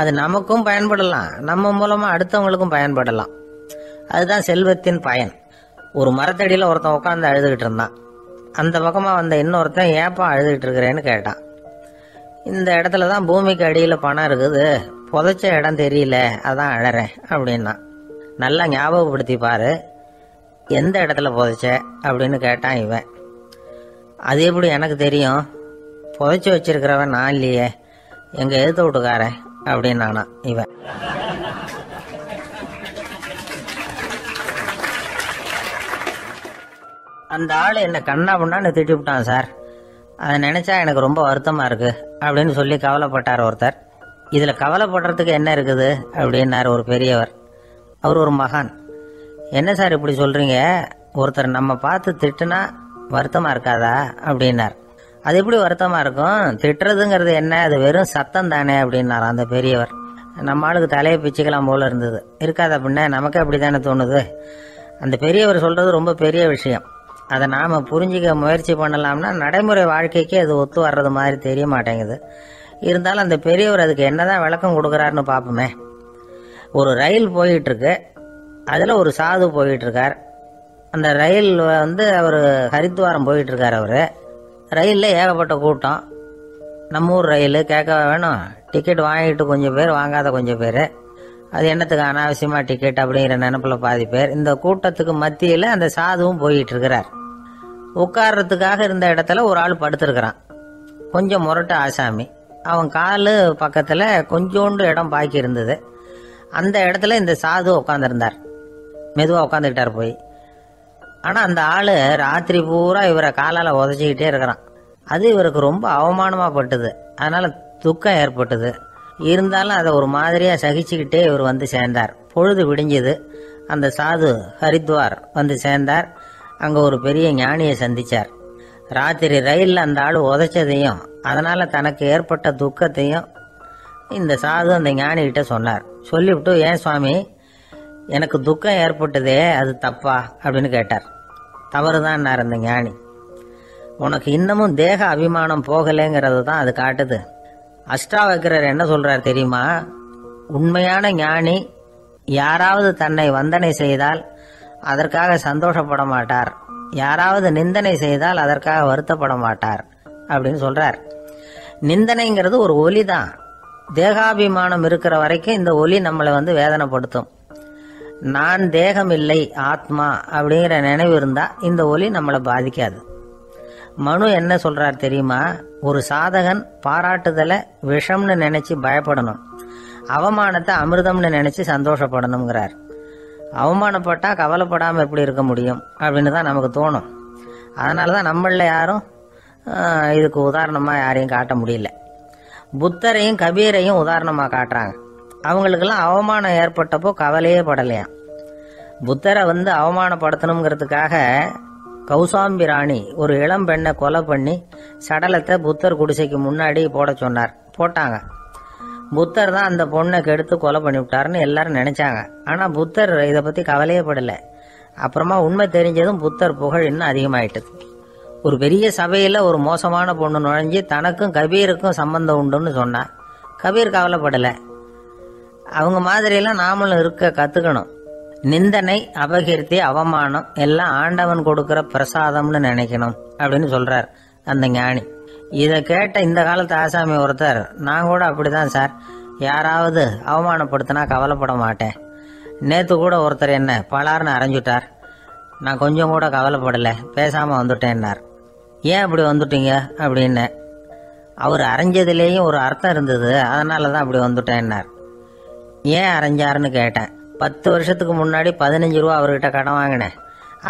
அது நமக்கும் பயன்படலாம், நம்ம மூலமாக அடுத்தவங்களுக்கும் பயன்படலாம். அதுதான் செல்வத்தின் பயன். ஒரு மரத்தடியில் ஒருத்தன் உட்காந்து அழுதுகிட்டு இருந்தான். அந்த பக்கமாக வந்த இன்னொருத்தன் ஏப்பா அழுதுகிட்டு இருக்கிறேன்னு கேட்டான். இந்த இடத்துல தான் பூமிக்கு அடியில் பணம் இருக்குது, புதைச்ச இடம் தெரியல, அதான் அழறேன் அப்படின்னா. நல்லா ஞாபகப்படுத்தி பாரு, எந்த இடத்துல புதைச்ச அப்படின்னு கேட்டான் இவன். அது எப்படி எனக்கு தெரியும், புதைச்சி வச்சிருக்கிறவன் நான் இல்லையே, எங்கள் எழுத்த வீட்டுக்காரன் அப்படின்னானா இவன். அந்த ஆள் என்னை கண்ணா பண்ணான்னு திட்டி விட்டான் சார். அதை நினச்சா எனக்கு ரொம்ப வருத்தமாக இருக்குது அப்படின்னு சொல்லி கவலைப்பட்டார் ஒருத்தர். இதில் கவலைப்படுறதுக்கு என்ன இருக்குது அப்படின்னார் ஒரு பெரியவர். அவர் ஒரு மகான். என்ன சார் இப்படி சொல்கிறீங்க, ஒருத்தர் நம்ம பார்த்து திட்டுனா வருத்தமாக இருக்காதா அப்படின்னார். அது எப்படி வருத்தமாக இருக்கும், திட்டுறதுங்கிறது என்ன, அது வெறும் சத்தம் தானே அப்படின்னார் அந்த பெரியவர். நம்ம ஆளுக்கு தலையை பிச்சுக்கலாம் போல இருந்தது. இருக்காது அப்படின்னா நமக்கு அப்படி தானே தோணுது. அந்த பெரியவர் சொல்கிறது ரொம்ப பெரிய விஷயம். அதை நாம் புரிஞ்சிக்க முயற்சி பண்ணலாம்னா நடைமுறை வாழ்க்கைக்கு அது ஒத்து வர்றது மாதிரி தெரிய மாட்டேங்குது. இருந்தாலும் அந்த பெரியவர் அதுக்கு என்னதான் விளக்கம் கொடுக்குறாருன்னு பார்ப்போமே. ஒரு ரயில் போயிட்டுருக்கு, அதில் ஒரு சாது போயிட்டுருக்கார். அந்த ரயில் வந்து அவர் ஹரித்வாரம் போயிட்டுருக்கார். அவர் ரயிலில் ஏகப்பட்ட கூட்டம். நம்ம ஊர் ரயில் கேட்க வேணும், டிக்கெட் வாங்கிட்டு கொஞ்சம் பேர், வாங்காத கொஞ்சம் பேர். அது என்னத்துக்கு அனாவசியமாக டிக்கெட் அப்படிங்கிற நினைப்பில் பாதி பேர். இந்த கூட்டத்துக்கு மத்தியில் அந்த சாதுவும் போயிட்டுருக்கிறார். உட்கார்றதுக்காக இருந்த இடத்துல ஒரு ஆள் படுத்துருக்கிறான். கொஞ்சம் முரட்டு ஆசாமி. அவன் காலு பக்கத்தில் கொஞ்சோண்டு இடம் பாக்கி இருந்தது. அந்த இடத்துல இந்த சாது உட்காந்துருந்தார். மெதுவாக உட்காந்துக்கிட்டார் போய். ஆனால் அந்த ஆள் ராத்திரி பூரா இவரை காலால் உதச்சிக்கிட்டே இருக்கிறான். அது இவருக்கு ரொம்ப அவமானமாக பட்டுது. அதனால் துக்கம் ஏற்பட்டது. இருந்தாலும் அதை ஒரு மாதிரியாக சகிச்சுக்கிட்டே இவர் வந்து சேர்ந்தார். பொழுது விடிஞ்சது. அந்த சாது ஹரித்வார் வந்து சேர்ந்தார். அங்கே ஒரு பெரிய ஞானியை சந்தித்தார். ராத்திரி ரயிலில் அந்த ஆள் உதைச்சதையும் அதனால் தனக்கு ஏற்பட்ட துக்கத்தையும் இந்த சாது அந்த ஞானிகிட்ட சொன்னார். சொல்லிவிட்டு, ஏன் சுவாமி, எனக்கு துக்கம் ஏற்பட்டதே அது தப்பா அப்படின்னு கேட்டார். தவறுதான்னார் அந்த ஞானி. உனக்கு இன்னமும் தேக அபிமானம் போகலைங்கிறது தான் அது காட்டுது. அஷ்டாவக்கரர் என்ன சொல்றார் தெரியுமா, உண்மையான ஞானி யாராவது தன்னை வந்தனை செய்தால் அதற்காக சந்தோஷப்பட மாட்டார், யாராவது நிந்தனை செய்தால் அதற்காக வருத்தப்பட மாட்டார் அப்படின்னு சொல்றார். நிந்தனைங்கிறது ஒரு ஒலி தான். தேகாபிமானம் இருக்கிற வரைக்கும் இந்த ஒலி நம்மளை வேதனைப்படுத்தும். நான் தேகம் இல்லை ஆத்மா அப்படிங்கிற நினைவு இருந்தா இந்த ஒலி நம்மளை பாதிக்காது. மனு என்ன சொல்றார் தெரியுமா? ஒரு சாதகன் பாராட்டுதலை விஷம்னு நினைச்சு பயப்படணும், அவமானத்தை அமிர்தம்னு நினைச்சு சந்தோஷப்படணுங்கிறார். அவமானப்பட்டா கவலைப்படாம எப்படி இருக்க முடியும் அப்படின்னு தான் நமக்கு தோணும். அதனாலதான் நம்மள யாரும் இதுக்கு உதாரணமா யாரையும் காட்ட முடியல. புத்தரையும் கபீரையும் உதாரணமா காட்டுறாங்க. அவங்களுக்கெல்லாம் அவமானம் ஏற்பட்டப்போ கவலையே படலையாம். புத்தரை அவமானப்படுத்தணுங்கிறதுக்காக கௌசாம்பி ராணி ஒரு இளம் பெண்ணை கொலை பண்ணி சடலத்தை புத்தர் குடிசைக்கு முன்னாடி போட சொன்னார். போட்டாங்க. புத்தர் தான் அந்த பொண்ணை கெடுத்து கொலை பண்ணி விட்டாருன்னு எல்லாரும் நினைச்சாங்க. ஆனா புத்தர் இதை பத்தி கவலையே படல. அப்புறமா உண்மை தெரிஞ்சதும் புத்தர் புகழ் இன்னும் அதிகமாயிட்டது. ஒரு பெரிய சபையில ஒரு மோசமான பொண்ணு நுழைஞ்சு தனக்கும் கபீருக்கும் சம்பந்தம் உண்டுன்னு சொன்னா கபீர் கவலைப்படல. அவங்க மாதிரியெல்லாம் நாமளும் இருக்க கத்துக்கணும். நிந்தனை, அபகீர்த்தி, அவமானம் எல்லாம் ஆண்டவன் கொடுக்கிற பிரசாதம்னு நினைக்கணும் அப்படின்னு சொல்றார் அந்த ஞானி. இதை கேட்ட இந்த காலத்து ஆசாமி ஒருத்தர், நான் கூட அப்படிதான் சார், யாராவது அவமானப்படுத்தினா கவலைப்பட மாட்டேன். நேத்து கூட ஒருத்தர் என்ன பலார்னு அரைஞ்சுட்டார், நான் கொஞ்சம் கூட கவலைப்படலை, பேசாம வந்துட்டேன்னார். ஏன் அப்படி வந்துட்டீங்க அப்படின்னு. அவர் அரைஞ்சதுலேயும் ஒரு அர்த்தம் இருந்தது, அதனால தான் அப்படி வந்துட்டேன்னார். ஏன் அரைஞ்சாருன்னு கேட்டேன். 10 வருஷத்துக்கு முன்னாடி 15 ரூபா அவர்கிட்ட கடன் வாங்கினேன்,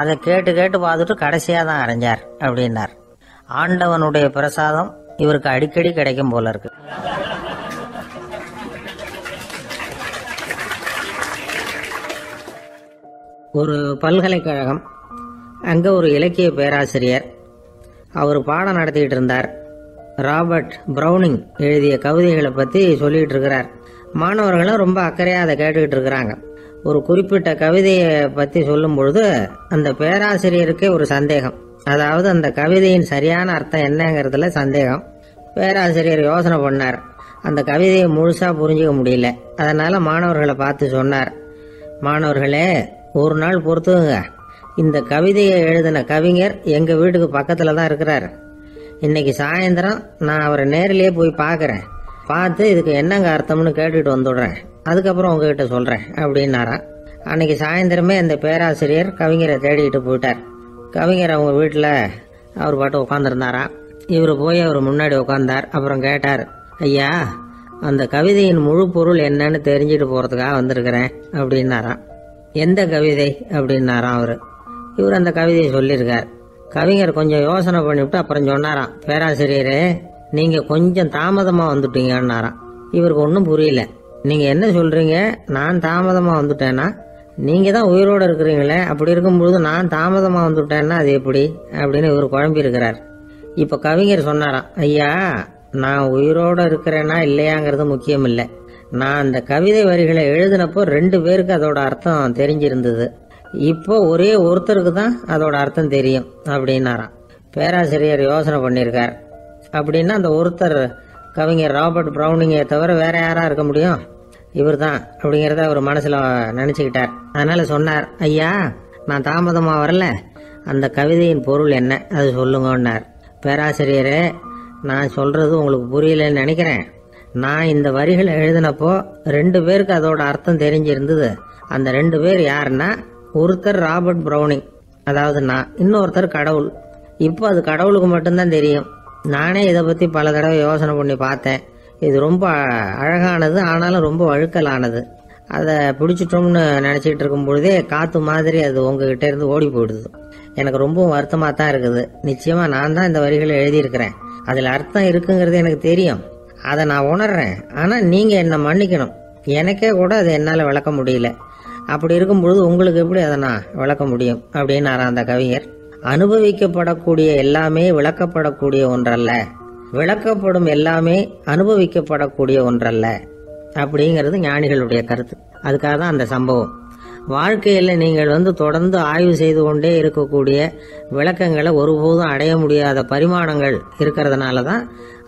அதை கேட்டு கேட்டு பார்த்துட்டு கடைசியாக தான் அரைஞ்சார் அப்படின்னார். ஆண்டவனுடைய பிரசாதம் இவருக்கு அடிக்கடி கிடைக்கும் போல இருக்கு. ஒரு பல்கலைக்கழகம், அங்கே ஒரு இலக்கிய பேராசிரியர், அவர் பாடம் நடத்திட்டு இருந்தார். ராபர்ட் பிரவுனிங் எழுதிய கவிதைகளை பற்றி சொல்லிட்டு இருக்கிறார். மாணவர்களும் ரொம்ப அக்கறையாக அதை கேட்டுக்கிட்டு இருக்கிறாங்க. ஒரு குறிப்பிட்ட கவிதையை பற்றி சொல்லும் பொழுது அந்த பேராசிரியருக்கே ஒரு சந்தேகம். அதாவது அந்த கவிதையின் சரியான அர்த்தம் என்னங்கிறதுல சந்தேகம். பேராசிரியர் யோசனை பண்ணார். அந்த கவிதையை முழுசா புரிஞ்சுக்க முடியல. அதனால மாணவர்களை பார்த்து சொன்னார், மாணவர்களே, ஒரு நாள் பொறுத்துங்க, இந்த கவிதையை எழுதின கவிஞர் எங்க வீட்டுக்கு பக்கத்துல தான் இருக்கிறார். இன்னைக்கு சாயந்தரம் நான் அவரை நேரிலேயே போய் பார்க்கறேன், பார்த்து இதுக்கு என்னங்க அர்த்தம்னு கேட்டுட்டு வந்துடுறேன், அதுக்கப்புறம் உங்ககிட்ட சொல்றேன் அப்படின்னாராம். அன்னைக்கு சாயந்தரமே அந்த பேராசிரியர் கவிஞரை தேடிக்கிட்டு போயிட்டார். கவிஞர் அவங்க வீட்டில் அவர் பாட்டு உட்காந்துருந்தாராம். இவர் போய் அவர் முன்னாடி உட்காந்தார். அப்புறம் கேட்டார், ஐயா, அந்த கவிதையின் முழு பொருள் என்னன்னு தெரிஞ்சுட்டு போறதுக்காக வந்திருக்கிறேன் அப்படின்னாராம். எந்த கவிதை அப்படின்னாராம் அவரு. இவர் அந்த கவிதையை சொல்லியிருக்கார். கவிஞர் கொஞ்சம் யோசனை பண்ணிவிட்டு அப்புறம் சொன்னாராம், பேராசிரியரே, நீங்க கொஞ்சம் தாமதமா வந்துட்டீங்கன்னாராம். இவருக்கு ஒன்றும் புரியல. நீங்க என்ன சொல்றீங்க? நான் தாமதமா வந்துட்டேன்னா? நீங்க தான் உயிரோடு இருக்கிறீங்களே, அப்படி இருக்கும்பொழுது நான் தாமதமா வந்துட்டேன்னா அது எப்படி அப்படின்னு இவர் குழம்பி இருக்கிறார். இப்ப கவிஞர் சொன்னாராம், ஐயா, நான் உயிரோட இருக்கிறேன்னா இல்லையாங்கிறது முக்கியம் இல்லை. நான் அந்த கவிதை வரிகளை எழுதினப்போ 2 பேருக்கு அதோட அர்த்தம் தெரிஞ்சிருந்தது. இப்போ ஒரே ஒருத்தருக்கு தான் அதோட அர்த்தம் தெரியும் அப்படின்னாராம். பேராசிரியர் யோசனை பண்ணியிருக்கார். அப்படின்னா அந்த ஒருத்தர் கவிஞர் ராபர்ட் பிரவுனிங்கை தவிர வேற யாரா இருக்க முடியும்? இவர் தான் அப்படிங்கிறத அவர் மனசுல நினைச்சுக்கிட்டார். அதனால சொன்னார், ஐயா, நான் தாமதமா வரல, அந்த கவிதையின் பொருள் என்ன அது சொல்லுங்கன்னார். பேராசிரியரே, நான் சொல்றது உங்களுக்கு புரியலன்னு நினைக்கிறேன். நான் இந்த வரிகளை எழுதினப்போ 2 பேருக்கு அதோட அர்த்தம் தெரிஞ்சிருந்தது. அந்த 2 பேர் யாருன்னா, ஒருத்தர் ராபர்ட் பிரவுனிங், அதாவது நான், இன்னொருத்தர் கடவுள். இப்போ அது கடவுளுக்கு மட்டும்தான் தெரியும். நானே இதை பத்தி பல தடவை யோசனை பண்ணி பார்த்தேன். இது ரொம்ப அழகானது, ஆனாலும் ரொம்ப வழுக்கலானது. அதை பிடிச்சிட்டோம்னு நினைச்சிட்டு இருக்கும் பொழுதே காத்து மாதிரி அது உங்ககிட்ட இருந்து ஓடி போயிடுது. எனக்கு ரொம்பவும் வருத்தமா தான் இருக்குது. நிச்சயமா நான் தான் இந்த வரிகளை எழுதியிருக்கிறேன், அதுல அர்த்தம் இருக்குங்கிறது எனக்கு தெரியும், அதை நான் உணர்றேன். ஆனா நீங்க என்ன மன்னிக்கணும், எனக்கே கூட அதை என்னால விளக்க முடியல. அப்படி இருக்கும் பொழுது உங்களுக்கு எப்படி அதை நான் விளக்க முடியும் அப்படின்னாரா அந்த கவிஞர். அனுபவிக்கப்படக்கூடிய எல்லாமே விளக்கப்படக்கூடிய ஒன்றல்ல, விளக்கப்படும் எல்லாமே அனுபவிக்கப்படக்கூடிய ஒன்றல்ல அப்படிங்கிறது ஞானிகளுடைய கருத்து. அதுக்காக தான் அந்த சம்பவம். வாழ்க்கையில் நீங்கள் தொடர்ந்து ஆய்வு செய்து கொண்டே இருக்கக்கூடிய விளக்கங்களை ஒருபோதும் அடைய முடியாத பரிமாணங்கள் இருக்கிறதுனால தான்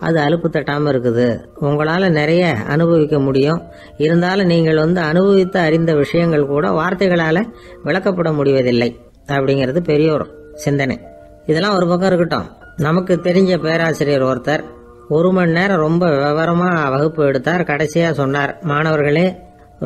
அது அலுப்பு தட்டாமல் இருக்குது. உங்களால் நிறைய அனுபவிக்க முடியும். இருந்தாலும் நீங்கள் அனுபவித்து அறிந்த விஷயங்கள் கூட வார்த்தைகளால் விளக்கப்பட முடிவதில்லை அப்படிங்கிறது பெரியோர் சிந்தனை. இதெல்லாம் ஒரு பக்கம் இருக்கட்டும். நமக்கு தெரிஞ்ச பேராசிரியர் ஒருத்தர் 1 மணி நேரம் ரொம்ப விவரமாக வகுப்பு எடுத்தார். கடைசியாக சொன்னார், மாணவர்களே,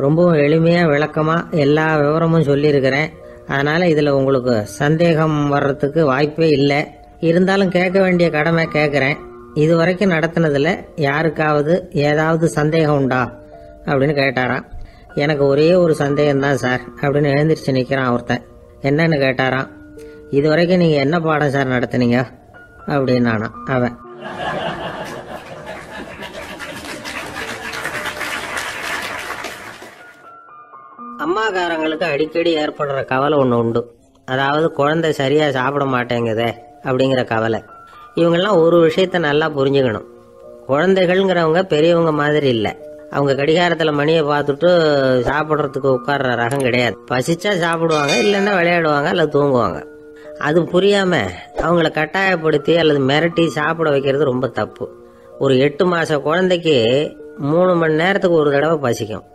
ரொம்பவும் எளிமையாக விளக்கமாக எல்லா விவரமும் சொல்லியிருக்கிறேன். அதனால் இதில் உங்களுக்கு சந்தேகம் வர்றதுக்கு வாய்ப்பே இல்லை. இருந்தாலும் கேட்க வேண்டிய கடமை கேட்குறேன். இது வரைக்கும் நடத்தினதில் யாருக்காவது ஏதாவது சந்தேகம் உண்டா அப்படின்னு கேட்டாராம். எனக்கு ஒரே ஒரு சந்தேகம்தான் சார் அப்படின்னு எழுந்திரிச்சு நிற்கிறான் ஒருத்தன். என்னன்னு கேட்டாராம். இது வரைக்கும் நீங்கள் என்ன பாடம் சார் நடத்துனீங்க அப்படின்னானா அவன். அம்மாக்காரங்களுக்கு அடிக்கடி ஏற்படுற கவலை ஒன்று உண்டு. அதாவது குழந்தை சரியாக சாப்பிட மாட்டேங்குதே அப்படிங்கிற கவலை. இவங்கெல்லாம் ஒரு விஷயத்த நல்லா புரிஞ்சுக்கணும். குழந்தைகள்ங்கிறவங்க பெரியவங்க மாதிரி இல்லை. அவங்க கடிகாரத்தில் மணியை பார்த்துட்டு சாப்பிட்றதுக்கு உட்கார்ற ரகம் கிடையாது. பசிச்சா சாப்பிடுவாங்க, இல்லைன்னா விளையாடுவாங்க அல்லது தூங்குவாங்க. அது புரியாமல் அவங்கள கட்டாயப்படுத்தி அல்லது மிரட்டி சாப்பிட வைக்கிறது ரொம்ப தப்பு. ஒரு 8 மாத குழந்தைக்கு 3 மணி நேரத்துக்கு ஒரு தடவை பசிக்கும்.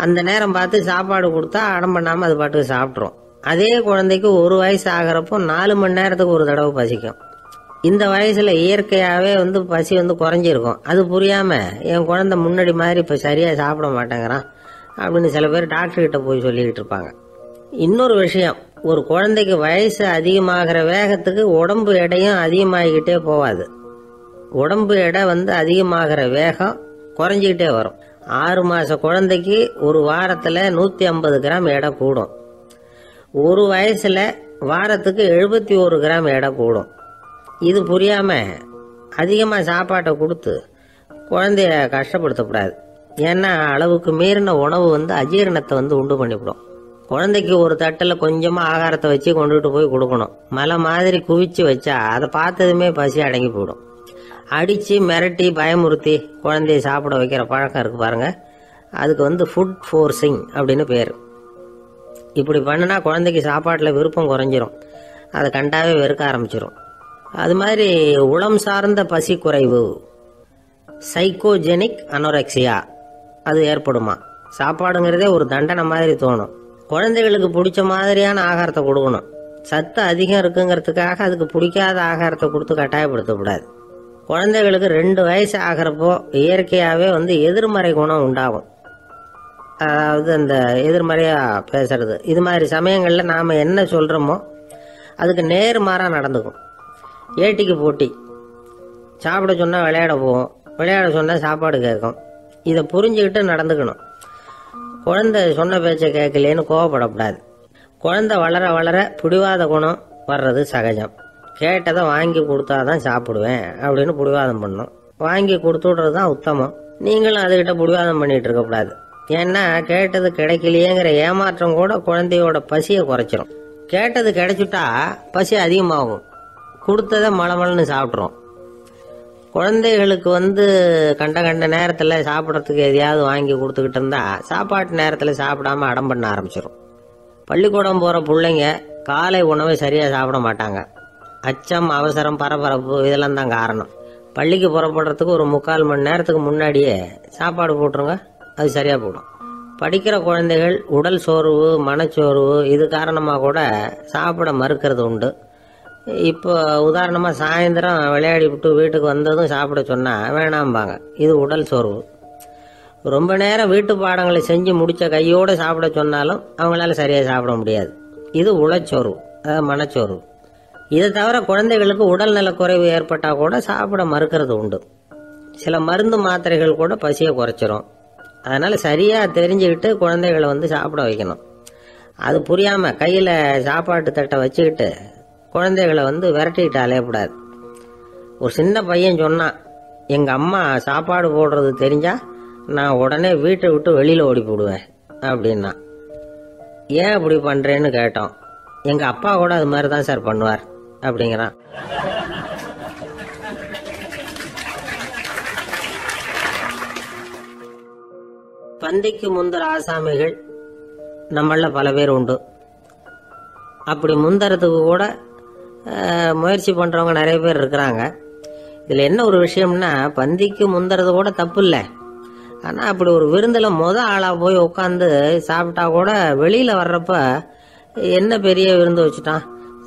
அந்த நேரம் பார்த்து சாப்பாடு கொடுத்தா அடம் பண்ணாமல் அது பாட்டுக்கு சாப்பிட்றோம். அதே குழந்தைக்கு 1 வயசு ஆகிறப்போ 4 மணி நேரத்துக்கு ஒரு தடவை பசிக்கும். இந்த வயசில் இயற்கையாகவே பசி குறைஞ்சிருக்கும். அது புரியாமல் என் குழந்தை முன்னாடி மாதிரி இப்போ சரியாக சாப்பிட மாட்டேங்கிறான் அப்படின்னு சில பேர் டாக்டர்கிட்ட போய் சொல்லிக்கிட்டு இருப்பாங்க. இன்னொரு விஷயம், ஒரு குழந்தைக்கு வயசு அதிகமாகிற வேகத்துக்கு உடம்பு எடையும் அதிகமாகிக்கிட்டே போகாது. உடம்பு எடை அதிகமாகிற வேகம் குறைஞ்சிக்கிட்டே வரும். 6 மாத குழந்தைக்கு ஒரு வாரத்தில் 150 கிராம் எடை கூடும். ஒரு வயசில் வாரத்துக்கு 71 கிராம் எடை கூடும். இது புரியாமல் அதிகமாக சாப்பாட்டை கொடுத்து குழந்தைய கஷ்டப்படுத்தக்கூடாது. ஏன்னா அளவுக்கு மீறின உணவு அஜீரணத்தை உண்டு பண்ணிவிடும். குழந்தைக்கு ஒரு தட்டில் கொஞ்சமாக ஆகாரத்தை வச்சு கொண்டுகிட்டு போய் கொடுக்கணும். மலை மாதிரி குவிச்சு வச்சா அதை பார்த்ததுமே பசி அடங்கி போயிடும். அடித்து மிரட்டி பயமுறுத்தி குழந்தைய சாப்பிட வைக்கிற பழக்கம் இருக்குது பாருங்கள். அதுக்கு ஃபுட் ஃபோர்ஸிங் அப்படின்னு பேர். இப்படி பண்ணினா குழந்தைக்கு சாப்பாட்டில் விருப்பம் குறைஞ்சிரும். அதை கண்டாவே வெறுக்க ஆரம்பிச்சிடும். அது மாதிரி உளம் சார்ந்த பசி குறைவு, சைக்கோஜெனிக் அனோரெக்சியா, அது ஏற்படுமா. சாப்பாடுங்கிறதே ஒரு தண்டனை மாதிரி தோணும். குழந்தைகளுக்கு பிடிச்ச மாதிரியான ஆகாரத்தை கொடுக்கணும். சத்து அதிகம் இருக்குங்கிறதுக்காக அதுக்கு பிடிக்காத ஆகாரத்தை கொடுத்து கட்டாயப்படுத்தக்கூடாது. குழந்தைகளுக்கு 2 வயசு ஆகிறப்போ இயற்கையாகவே எதிர்மறை குணம் உண்டாகும். அதாவது அந்த எதிர்மறையாக பேசுறது. இது மாதிரி சமயங்களில் நாம் என்ன சொல்கிறோமோ அதுக்கு நேர்மாறாக நடந்துக்கும். ஏட்டிக்கு போட்டி. சாப்பிட சொன்னால் விளையாட போவோம், விளையாட சொன்னால் சாப்பாடு கேட்கும். இதை புரிஞ்சுக்கிட்டு நடந்துக்கணும். குழந்தை சொன்ன பேச்சை கேட்கலேன்னு கோவப்படக்கூடாது. குழந்தை வளர வளர பிடிவாத குணம் வர்றது சகஜம். கேட்டதை வாங்கி கொடுத்தாதான் சாப்பிடுவேன் அப்படின்னு பிடிவாதம் பண்ணணும். வாங்கி கொடுத்து விடுறது தான் உத்தமம். நீங்களும் அதுகிட்ட பிடிவாதம் பண்ணிட்டு இருக்கக்கூடாது. ஏன்னா கேட்டது கிடைக்கலையேங்கிற ஏமாற்றம் கூட குழந்தையோட பசியை குறைச்சிரும். கேட்டது கிடைச்சிட்டா பசி அதிகமாகும். கொடுத்ததை மலமலன்னு சாப்பிட்றோம். குழந்தைகளுக்கு கண்ட நேரத்தில் சாப்பிட்றதுக்கு எதையாவது வாங்கி கொடுத்துக்கிட்டு இருந்தா சாப்பாட்டு நேரத்தில் சாப்பிடாம அடம் பண்ண ஆரம்பிச்சிடும். பள்ளிக்கூடம் போகிற பிள்ளைங்க காலை உணவை சரியாக சாப்பிட மாட்டாங்க. அச்சம், அவசரம், பரபரப்பு இதெல்லாம் தான் காரணம். பள்ளிக்கு புறப்படுறதுக்கு ஒரு 3/4 மணி நேரத்துக்கு முன்னாடியே சாப்பாடு போட்டுருங்க, அது சரியாக போடும். படிக்கிற குழந்தைகள் உடல் சோர்வு, மனச்சோர்வு இது காரணமாக கூட சாப்பிட மறுக்கிறது உண்டு. இப்போ உதாரணமாக சாயந்தரம் விளையாடி விட்டு வீட்டுக்கு வந்ததும் சாப்பிட சொன்னால் வேணாம்பாங்க. இது உடல் சோர்வு. ரொம்ப நேரம் வீட்டு பாடங்களை செஞ்சு முடித்த கையோடு சாப்பிட சொன்னாலும் அவங்களால சரியாக சாப்பிட முடியாது. இது உளச்சோர்வு, அதாவது மனச்சோர்வு. இதை தவிர குழந்தைகளுக்கு உடல் நலக்குறைவு ஏற்பட்டால் கூட சாப்பிட மறுக்கிறது உண்டு. சில மருந்து மாத்திரைகள் கூட பசியை குறைச்சிரும். அதனால் சரியாக தெரிஞ்சுக்கிட்டு குழந்தைகளை சாப்பிட வைக்கணும். அது புரியாமல் கையில் சாப்பாட்டு தட்டை வச்சுக்கிட்டு குழந்தைகளை விரட்டிக்கிட்டு அலையக்கூடாது. ஒரு சின்ன பையன் சொன்னான், எங்கள் அம்மா சாப்பாடு போடுறது தெரிஞ்சா நான் உடனே வீட்டை விட்டு வெளியில் ஓடி போடுவேன் அப்படின்னா. ஏன் அப்படி பண்ணுறேன்னு கேட்டோம். எங்கள் அப்பா கூட அது மாதிரி தான் சார் பண்ணுவார் அப்படிங்கிறான். பந்திக்கு முந்தர ஆசாமிகள் நம்மள பல பேர் உண்டு. அப்படி முந்தறதுக்கு கூட முயற்சி பண்ணுறவங்க நிறைய பேர் இருக்கிறாங்க. இதில் என்ன ஒரு விஷயம்னா, பந்திக்கு முந்துறது கூட தப்பு இல்லை. ஆனால் அப்படி ஒரு விருந்தில் ஆளாக போய் உட்காந்து சாப்பிட்டா கூட வெளியில் வர்றப்ப என்ன பெரிய விருந்து வச்சுட்டான்,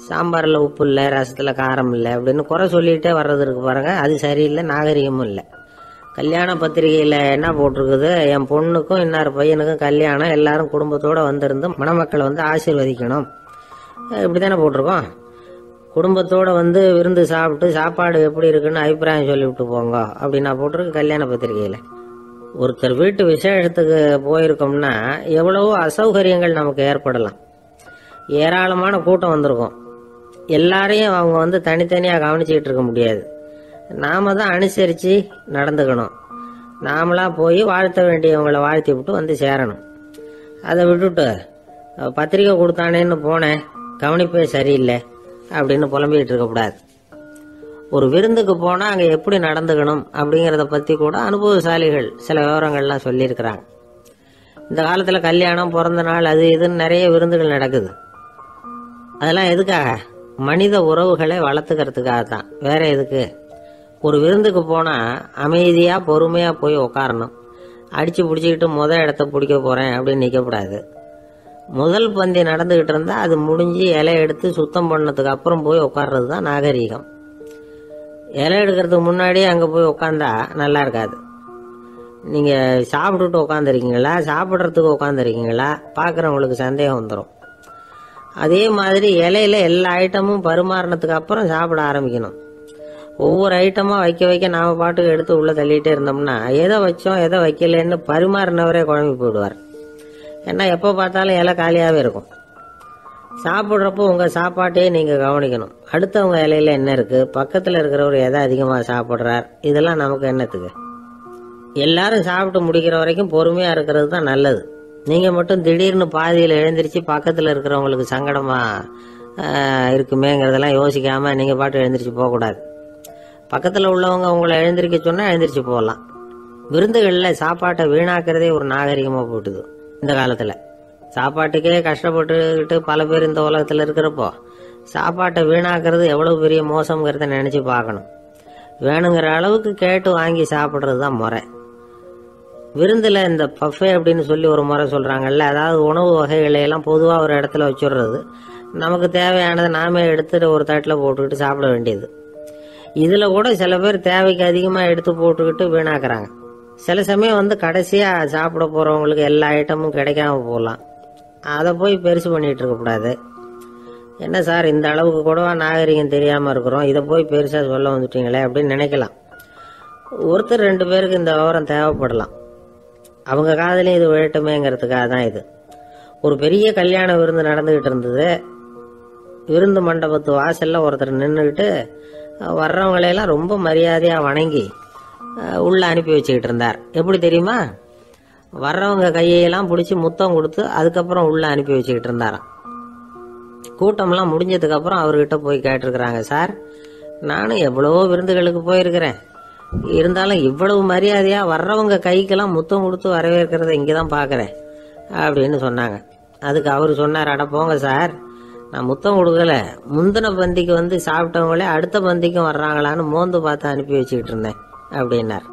சாம்பாரில் உப்பு இல்லை, ரசத்தில் காரம் இல்லை அப்படின்னு குறை சொல்லிகிட்டே வர்றது இருக்கு பாருங்க, அது சரியில்லை, நாகரிகமும் இல்லை. கல்யாண பத்திரிகையில் என்ன போட்டிருக்குது, என் பொண்ணுக்கும் இன்னார் பையனுக்கும் கல்யாணம், எல்லாரும் குடும்பத்தோடு வந்திருந்து மணமக்களை ஆசீர்வதிக்கணும், இப்படி தானே போட்டிருக்கோம். குடும்பத்தோடு விருந்து சாப்பிட்டு சாப்பாடு எப்படி இருக்குன்னு அபிப்பிராயம் சொல்லிவிட்டு போங்க அப்படின்னா போட்டிருக்கு கல்யாண பத்திரிகையில். ஒருத்தர் வீட்டு விசேஷத்துக்கு போயிருக்கோம்னா எவ்வளவோ அசௌகரியங்கள் நமக்கு ஏற்படலாம். ஏராளமான கூட்டம் வந்திருக்கும். எல்லாரையும் அவங்க தனித்தனியாக கவனிச்சுக்கிட்டு இருக்க முடியாது. நாம தான் அனுசரித்து நடந்துக்கணும். நாமளா போய் வாழ்த்த வேண்டியவங்களை வாழ்த்தி விட்டு சேரணும். அதை விட்டுட்டு பத்திரிக்கை கொடுத்தானேன்னு போனேன், கவனிப்பே சரியில்லை அப்படின்னு புலம்பிக்கிட்டு இருக்கக்கூடாது. ஒரு விருந்துக்கு போனால் அங்கே எப்படி நடந்துக்கணும் அப்படிங்கிறத பற்றி கூட அனுபவசாலிகள் சில விவரங்கள்லாம் சொல்லியிருக்கிறாங்க. இந்த காலத்தில் கல்யாணம், பிறந்த நாள், அது இதுன்னு நிறைய விருந்துகள் நடக்குது. அதெல்லாம் எதுக்காக? மனித உறவுகளை வளர்த்துக்கிறதுக்காக தான், வேற எதுக்கு? ஒரு விருந்துக்கு போனால் அமைதியாக பொறுமையாக போய் உட்காரணும். அடித்து பிடிச்சிக்கிட்டு இடத்த பிடிக்க போகிறேன் அப்படின்னு நிற்கக்கூடாது. முதல் பந்தி நடந்துகிட்டு இருந்தா அது முடிஞ்சு இலை எடுத்து சுத்தம் பண்ணதுக்கு அப்புறம் போய் உட்கார்றது தான் நாகரீகம். இலை எடுக்கிறதுக்கு முன்னாடியே அங்கே போய் உட்காந்தா நல்லா இருக்காது. நீங்கள் சாப்பிட்டுட்டு உட்காந்துருக்கீங்களா, சாப்பிட்றதுக்கு உட்காந்துருக்கீங்களா, பார்க்குறவங்களுக்கு சந்தேகம் வந்துடும். அதே மாதிரி இலையில எல்லா ஐட்டமும் பரிமாறினதுக்கு அப்புறம் சாப்பிட ஆரம்பிக்கணும். ஒவ்வொரு ஐட்டமாக வைக்க வைக்க நாம் பாட்டுக்கு எடுத்து உள்ளே தள்ளிகிட்டே இருந்தோம்னா எதை வச்சோம் எதை வைக்கலன்னு பரிமாறினவரே குழம்பி போயிடுவார். ஏன்னா எப்போ பார்த்தாலும் இலை காலியாகவே இருக்கும். சாப்பிட்றப்போ உங்கள் சாப்பாட்டையே நீங்கள் கவனிக்கணும். அடுத்தவங்க இலையில என்ன இருக்குது, பக்கத்தில் இருக்கிறவர் எதை அதிகமாக சாப்பிட்றார், இதெல்லாம் நமக்கு என்னத்துக்கு? எல்லாரும் சாப்பிட்டு முடிக்கிற வரைக்கும் பொறுமையாக இருக்கிறது தான் நல்லது. நீங்கள் மட்டும் திடீர்னு பாதியில் எழுந்திரிச்சு பக்கத்தில் இருக்கிறவங்களுக்கு சங்கடமாக இருக்குமேங்கிறதெல்லாம் யோசிக்காமல் நீங்கள் பாட்டு எழுந்திரிச்சு போகக்கூடாது. பக்கத்தில் உள்ளவங்க உங்களை எழுந்திரிக்க சொன்னால் எழுந்திரிச்சு போகலாம். விருந்துகளில் சாப்பாட்டை வீணாக்கிறதே ஒரு நாகரிகமாக போட்டுது. இந்த காலத்தில் சாப்பாட்டுக்கே கஷ்டப்பட்டுக்கிட்டு பல பேர் இந்த உலகத்தில் இருக்கிறப்போ சாப்பாட்டை வீணாக்கிறது எவ்வளோ பெரிய மோசங்கிறத நினச்சி பார்க்கணும். வேணுங்கிற அளவுக்கு கேட்டு வாங்கி சாப்பிட்றது தான் முறை. விருந்தில் இந்த பஃபே அப்படின்னு சொல்லி ஒரு முறை சொல்கிறாங்கல்ல, அதாவது உணவு வகைகளையெல்லாம் பொதுவாக ஒரு இடத்துல வச்சுடுறது, நமக்கு தேவையானதை நாமே எடுத்துட்டு ஒரு தட்டில் போட்டுக்கிட்டு சாப்பிட வேண்டியது. இதில் கூட சில பேர் தேவைக்கு அதிகமாக எடுத்து போட்டுக்கிட்டு வீணாக்குறாங்க. சில சமயம் கடைசியாக சாப்பிட போகிறவங்களுக்கு எல்லா ஐட்டமும் கிடைக்காம போகலாம். அதை போய் பெருசு பண்ணிகிட்டு இருக்கக்கூடாது. என்ன சார் இந்த அளவுக்கு கூடவா நாகரிகம் தெரியாமல் இருக்கிறோம், இதை போய் பெருசாக சொல்ல வந்துட்டீங்களே அப்படின்னு நினைக்கலாம். ஒருத்தர் ரெண்டு பேருக்கு இந்த விவரம் தேவைப்படலாம். அவங்க காதலையும் இது விழட்டுமேங்கிறதுக்காக தான் இது. ஒரு பெரிய கல்யாண விருந்து நடந்துக்கிட்டு இருந்தது. விருந்து மண்டபத்து வாசலில் ஒருத்தர் நின்றுக்கிட்டு வர்றவங்களையெல்லாம் ரொம்ப மரியாதையாக வணங்கி உள்ளே அனுப்பி வச்சுக்கிட்டு இருந்தார். எப்படி தெரியுமா? வர்றவங்க கையெல்லாம் பிடிச்சி முத்தம் கொடுத்து அதுக்கப்புறம் உள்ளே அனுப்பி வச்சுக்கிட்டு இருந்தாராம். கூட்டம்லாம் முடிஞ்சதுக்கப்புறம் அவர்கிட்ட போய் கேட்டிருக்கிறாங்க, சார் நானும் எவ்வளவோ விருந்துகளுக்கு போயிருக்கிறேன், இருந்தாலும் இவ்வளவு மரியாதையாக வர்றவங்க கைக்கெல்லாம் முத்தம் கொடுத்து வரவேற்கிறத இங்கே தான் பார்க்குறேன் அப்படின்னு சொன்னாங்க. அதுக்கு அவர் சொன்னார், அட போங்க சார், நான் முத்தம் கொடுக்கல, முந்தின பந்திக்கு சாப்பிட்டவங்களே அடுத்த பந்திக்கும் வர்றாங்களான்னு மோந்து பார்த்து அனுப்பி வச்சுக்கிட்டு இருந்தேன் அப்படின்னார்.